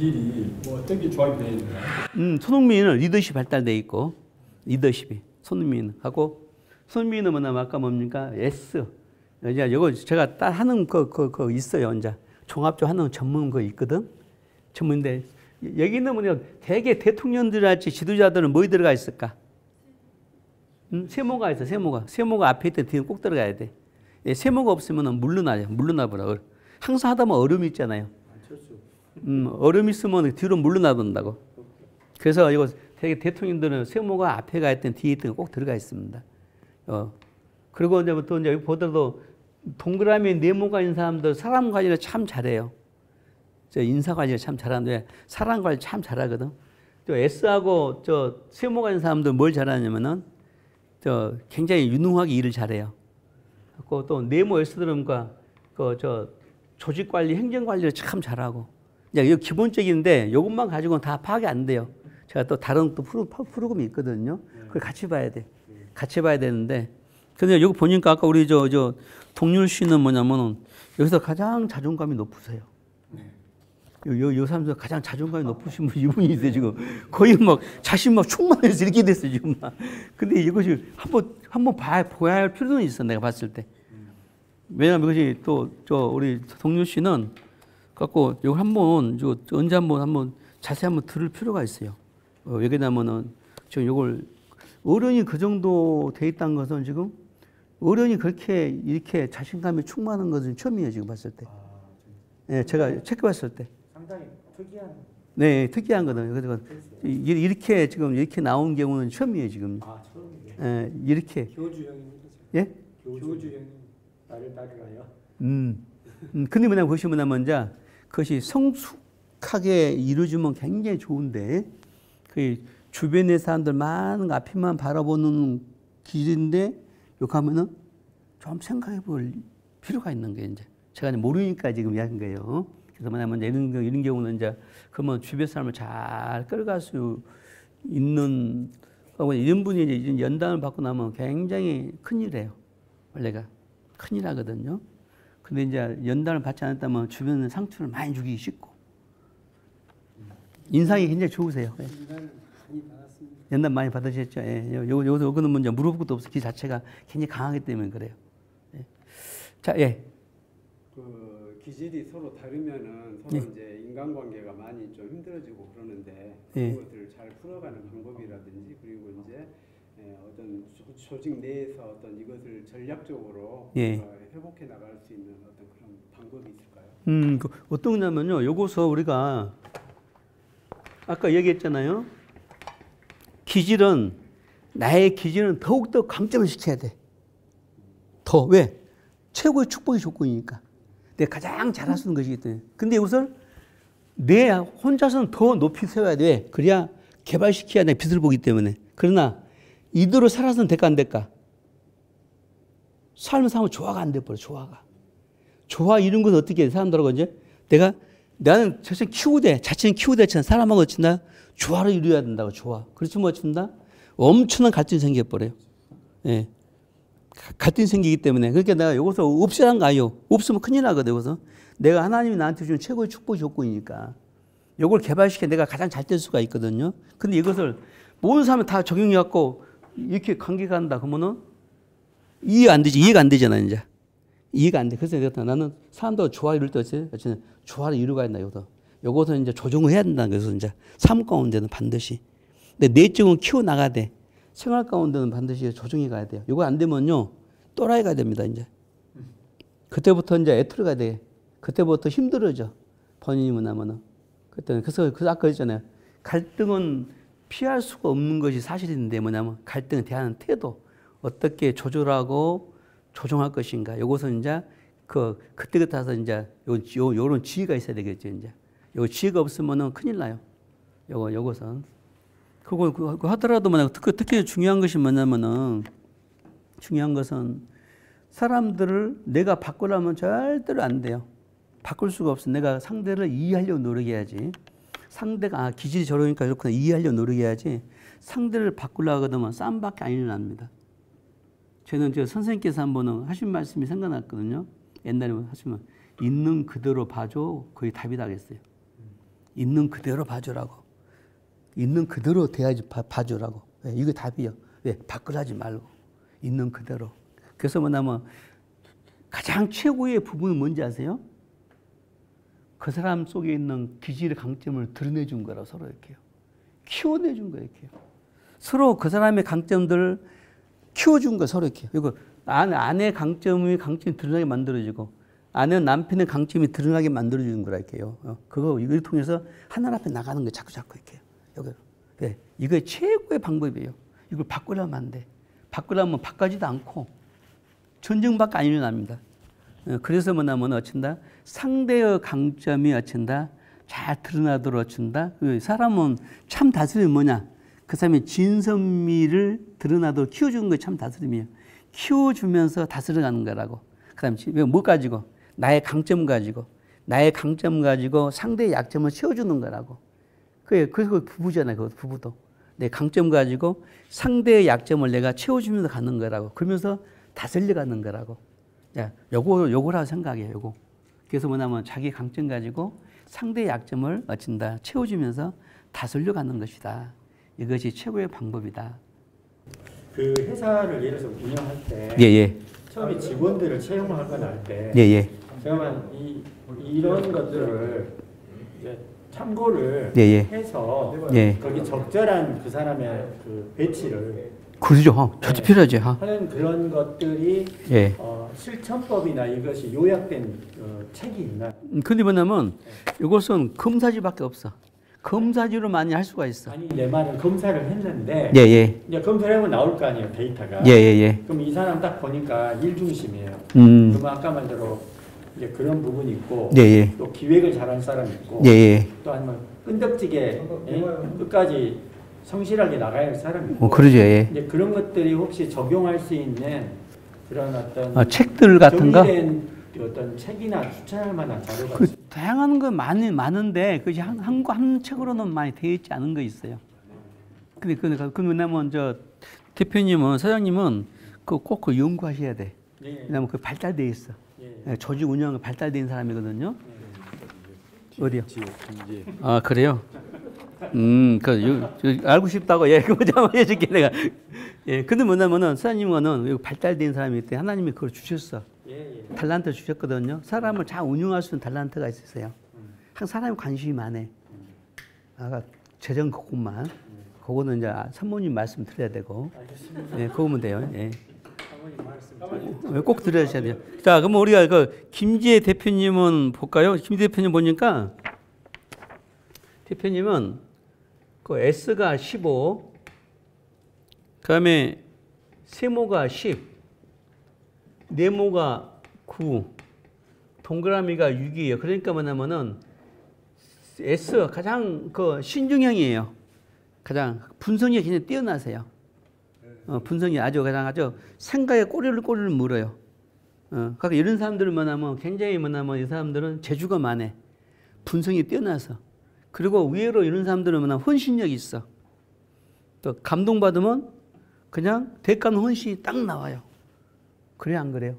기질이 뭐 어떻게 조합이 되어 있나요? 손흥민은 리더십 발달돼 있고 리더십이 손흥민 하고 손흥민은 뭐냐면 아까 뭡니까 S 이제 이거 제가 따 하는 거 있어요. 이제 종합적 하는 전문 거 있거든. 전문인데 여기는 뭐냐 대개 대통령들같이 지도자들은 뭐에 들어가 있을까? 세모가 있어. 세모가 앞에 있던 뒤에 꼭 들어가야 돼. 예, 세모가 없으면 물러나요. 물러나버려. 항상 하다 보면 얼음이 있잖아요. 얼음 있으면 뒤로 물러나본다고. 그래서 이거 되게 대통령들은 세모가 앞에 가 있던 뒤에 있던 꼭 들어가 있습니다. 그리고 이제 또 이제 보더라도 동그라미 네모가 있는 사람들 사람 관리를 참 잘해요. 저 인사 관리를 참 잘하는데 사람 관리 참 잘하거든. 또 S하고 저 세모가 있는 사람들 뭘 잘하냐면은 저 굉장히 유능하게 일을 잘해요. 그리고 또 네모 S들은과 그 저 조직 관리, 행정 관리를 참 잘하고. 이제 이거 기본적인데 이것만 가지고는 다 파악이 안 돼요. 제가 또 다른 또 프로그램이 있거든요. 그걸 같이 봐야 돼. 같이 봐야 되는데. 근데 여기 보니까 아까 우리 저 동률 씨는 뭐냐면은 여기서 가장 자존감이 높으세요. 요 사람들 가장 자존감이 높으신 분 이분이 있어요 지금. 거의 막 자신 막 충만해서 이렇게 됐어요 지금 막. 근데 이것이 한번 보아야 할 필요는 있어 내가 봤을 때. 왜냐면 이것이 또 우리 동률 씨는 갖고 이거 한번 언제 한번 자세히 한번 들을 필요가 있어요. 왜냐면은 지금 이걸 어른이 그 정도 돼 있다는 것은 지금 어른이 그렇게 이렇게 자신감이 충만한 것은 처음이에요 지금 봤을 때. 네, 제가 체크봤을 때. 상당히 특이한. 네, 특이한 거거든요. 그래서 이렇게 지금 이렇게 나온 경우는 처음이에요 지금. 아, 처음이에요. 네, 이렇게. 교주형입니다. 예? 교주형 나를 따르가요. 근데 뭐냐면 그것이 뭐냐면 이제 그것이 성숙하게 이루어지면 굉장히 좋은데 그 주변의 사람들 많은 앞에만 바라보는 길인데 여기 가면은 좀 생각해 볼 필요가 있는 게 이제 제가 모르니까 지금 이야기한 거예요. 그래서 뭐냐면 이런 경우는 이제 그러면 주변 사람을 잘 끌어갈 수 있는 이런 분이 이제 연단을 받고 나면 굉장히 큰일이에요. 원래가 큰일 하거든요. 근데 이제 연단을 받지 않았다면 주변에 상처를 많이 주기 쉽고 인상이 굉장히 좋으세요. 예. 많이 받았습니다. 연단 많이 받으셨죠. 예. 요거는 먼저 물어볼 것도 없어. 그 자체가 굉장히 강하기 때문에 그래요. 예. 자, 예. 그 기질이 서로 다르면은 서로 예. 이제 인간관계가 많이 좀 힘들어지고 그러는데 예. 그런 것들을 잘 풀어가는 방법이라든지 그리고 이제 어떤 조직 내에서 어떤 이것을 전략적으로 예. 회복해 나갈 수 있는 어떤 그런 방법이 있을까요? 어떤 거냐면요. 요거서 우리가 아까 얘기했잖아요. 기질은 나의 기질은 더욱더 강점을 시켜야 돼. 더 왜? 최고의 축복의 조건이니까. 내가 가장 잘할 수 있는 것이기 때문에. 근데 이것을 내 혼자서는 더 높이 세워야 돼. 그래야 개발시켜야 내 빛을 보기 때문에. 그러나 이대로 살아서는 될까 안 될까? 살면 조화가 안 돼버려. 조화 이런 것은 어떻게 해? 사람들하고 이제 나는 자신을 키우고 돼. 자신을 키우고 돼. 사람하고 친다. 조화를 이루어야 된다고. 조화. 그렇지 뭐 친다. 엄청난 갈등이 생겨버려요. 예. 갈등이 생기기 때문에. 그러니까 내가 여기서 없이란 가요. 없으면 큰일 나거든. 여기서 내가 하나님이 나한테 주는 최고의 축복 조건이니까 이걸 개발시켜 내가 가장 잘 될 수가 있거든요. 근데 이것을 모든 사람이 다 적용해갖고 이렇게 관계가 한다 그러면은 이해가 안 되잖아 이제. 이해가 안 돼. 그래서 내가 나는 사람도 조화 이룰 때 어쨌든 조화를 이루어야 된다. 요것은 이제 조정을 해야 된다는 거예요. 이제 삶 가운데는 반드시. 근데 내적으로 키워나가야 돼. 생활 가운데는 반드시 조정해 가야 돼요. 이거 안 되면요. 또라이가 됩니다, 이제. 그때부터 이제 애틀가 돼. 그때부터 힘들어져. 본인이 뭐냐면은. 그래서 아까 했잖아요. 갈등은 피할 수가 없는 것이 사실인데 뭐냐면 갈등을 대하는 태도. 어떻게 조절하고 조정할 것인가. 이것은 이제 그때 가서 이제 요런 지혜가 있어야 되겠죠, 이제. 요 지혜가 없으면은 큰일 나요. 요것은. 그거 하더라도 뭐냐, 특히 중요한 것이 뭐냐면은, 중요한 것은 사람들을 내가 바꾸려면 절대로 안 돼요. 바꿀 수가 없어. 내가 상대를 이해하려고 노력해야지. 상대가, 기질이 저러니까 이렇구나. 이해하려고 노력해야지. 상대를 바꾸려고 하면 싸움밖에 안 일어납니다. 저는 선생님께서 한 번은 하신 말씀이 생각났거든요. 옛날에 하시면, 있는 그대로 봐줘. 거의 답이다 그랬어요. 있는 그대로 봐주라고. 있는 그대로 돼야지 봐주라고. 왜? 이거 답이요. 왜? 바꾸라지 말고. 있는 그대로. 그래서 뭐냐면 가장 최고의 부분은 뭔지 아세요? 그 사람 속에 있는 기질의 강점을 드러내준 거라고 서로 이렇게요. 키워내준 거예요. 이렇게요. 서로 그 사람의 강점들을 키워준 거 서로 이렇게. 그리고 아내의 강점이 드러나게 만들어지고 아내는 남편의 강점이 드러나게 만들어주는 거라 이렇게요. 이걸 통해서 하나님 앞에 나가는 거예요. 자꾸 이렇게요. 여기. 네. 이거 최고의 방법이에요. 이걸 바꾸려면 안 돼. 바꾸려면 바꾸지도 않고 전쟁밖에 안 일어납니다. 그래서 뭐냐면 어쩐다 상대의 강점이 어쩐다 잘 드러나도록 어쩐다. 사람은 참 다스림이 뭐냐? 그 사람의 진선미를 드러나도록 키워주는 게 참 다스림이에요. 키워주면서 다스려가는 거라고. 그 다음에 뭐 가지고? 나의 강점 가지고. 나의 강점 가지고 상대의 약점을 채워주는 거라고. 그래서 부부잖아요. 그 부부도. 내 강점 가지고 상대의 약점을 내가 채워주면서 가는 거라고. 그러면서 다스려가는 거라고. 야, 요거라고 생각해요. 요거. 그래서 뭐냐면 자기 강점 가지고 상대의 약점을 어쩐다 채워주면서 다스려가는 것이다. 이것이 최고의 방법이다. 그 회사를 예를 들어서 운영할 때 예. 처음에 직원들을 채용하거나 할 때 예. 그러면 이런 것들을 이제 참고를 예. 해서 예. 거기 적절한 그 사람의 그 배치를 그러죠. 저도 필요하죠. 하는 그런 것들이 예. 실천법이나 이것이 요약된 책이 있나? 근데 뭐냐면 이것은 검사지밖에 없어. 검사지로 많이 할 수가 있어. 아니 내 말은 검사를 했는데 예. 이제 검사를 하면 나올 거 아니에요 데이터가. 예. 그럼 이 사람 딱 보니까 일 중심이에요. 그럼 아까 말대로 이제 그런 부분이 있고 예. 또 기획을 잘하는 사람이 있고 예. 또 아니면 끈덕지게 끝까지 성실하게 나가야 할 사람이 있고. 그러죠. 예. 이제 그런 것들이 혹시 적용할 수 있는 그런 어떤 책들 같은 거? 정리된 어떤 책이나 추천할 만한 자료가 다양한 거 많은데 그것이 한 책으로는 많이 되어 있지 않은 거 있어요. 근데 왜냐면 대표님은 사장님은 꼭 연구하셔야 돼. 왜냐면 그 발달되어 있어. 조직 운영이 발달된 사람이거든요. 어디요? 아 그래요? 알고 싶다고 그거 좀 해줄게 내가. 근데 뭐냐면은 사장님은 발달된 사람이기 때문에 하나님이 그걸 주셨어. 달란트 주셨거든요. 사람을 잘 운영할 수 있는 달란트가 있으세요. 항상 사람이 관심이 많아. 아까 재정 그것만. 그거는 이제 사모님 말씀 드려야 되고. 그거면 돼요. 꼭 들으셔야 돼요. 자, 그럼 우리가 김지혜 대표님은 볼까요? 김지혜 대표님 보니까 대표님은 S가 15, 그다음에 세모가 10, 네모가 9, 동그라미가 6이에요. 그러니까 뭐냐면은 S 가장 신중형이에요. 가장 분석이 굉장히 뛰어나세요. 분석이 아주 생각에 꼬리를 물어요. 그러니까 이런 사람들은 굉장히 이 사람들은 재주가 많아. 분석이 뛰어나서. 그리고 의외로 이런 사람들은 헌신력이 있어. 또 감동받으면 그냥 대가 헌신이 딱 나와요. 그래요, 안 그래요?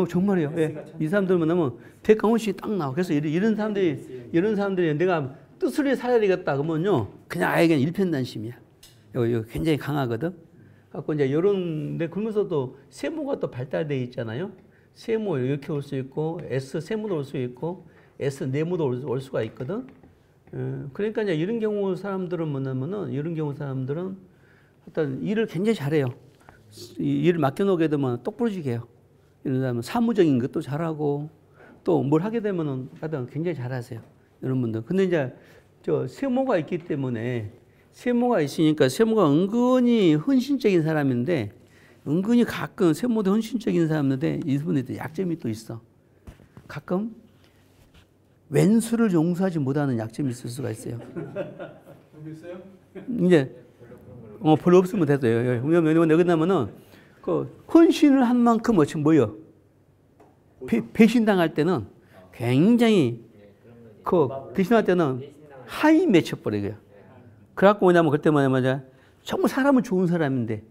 정말이에요. 이 사람들은 대가 헌신이 딱 나와. 그래서 이런 사람들이 내가 뜻을 살아야 되겠다 그러면요, 그냥 아예 일편단심이야. 이거 굉장히 강하거든. 갖고 이제 이런데 그러면서도 세모가 또 발달되어 있잖아요. 세모 이렇게 올 수 있고 S 세모도 올 수 있고 S 네모도 올 수가 있거든. 그러니까 이제 이런 경우 사람들은 이런 경우 사람들은 어떤 일을 굉장히 잘해요. 일을 맡겨놓게 되면 똑부러지게 해요. 이런 사람은 사무적인 것도 잘하고 또 뭘 하게 되면은 하여튼 굉장히 잘하세요. 이런 분들. 근데 이제 세모가 있기 때문에 세모가 있으니까 세모가 은근히 헌신적인 사람인데 은근히 가끔 세모도 헌신적인 사람인데 이분들도 약점이 또 있어. 가끔 왼수를 용서하지 못하는 약점이 있을 수가 있어요. 이제 별로 없으면 됐어요. 왜냐면 여기냐면은 헌신을 한 만큼 뭐요? 배신당할 때는 굉장히 배신할 때는 하이 맺혀버려요. 그래갖고 그때 정말 사람은 좋은 사람인데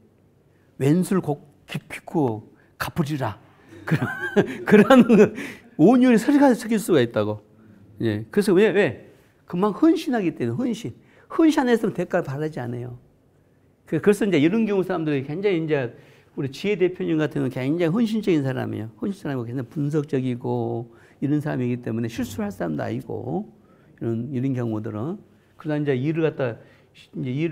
왼수를 깊고 갚으리라. 그런 온유의 서리가 섞일 수가 있다고. 예. 그래서 왜? 금방 헌신하기 때문에 헌신 안 했으면 대가를 바라지 않아요. 그래서 이제 이런 경우 사람들이 굉장히 이제 우리 지혜 대표님 같은 경우는 굉장히 헌신적인 사람이에요. 헌신적이고 굉장히 분석적이고 이런 사람이기 때문에 실수를 할 사람도 아니고 이런 경우들은 그러나 이제 일을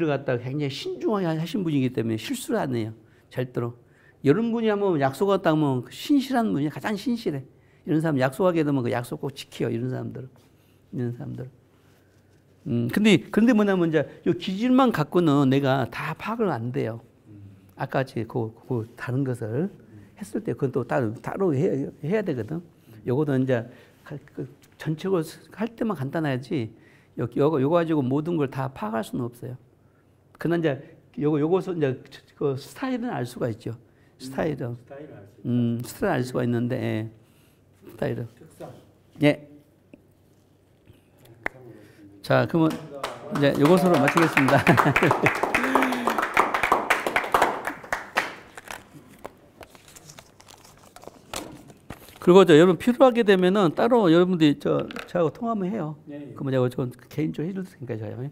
갖다 굉장히 신중하게 하신 분이기 때문에 실수를 안 해요. 절대로. 이런 분이 한번 약속했다 하면 신실한 분이 가장 신실해. 이런 사람 약속하게 되면 그 약속 꼭 지켜요. 이런 사람들. 근데 뭐냐면 이제 이 기질만 갖고는 내가 다 파악을 안 돼요. 아까 같이 그 다른 것을 했을 때 그건 또 따로 해야 되거든. 요거도 이제 전체적으로 할 때만 간단하지. 요거 가지고 모든 걸 다 파악할 수는 없어요. 그러나 이제 요것은 이제 그 스타일은 알 수가 있죠. 스타일을 알 수가 있는데 스타일은. 예. 자, 그러면 이제 요것으로 마치겠습니다. 그리고 여러분 필요하게 되면은 따로 여러분들이 저하고 통화하면 해요. 그러면 제가 좀 개인적으로 해줄 테니까 저요.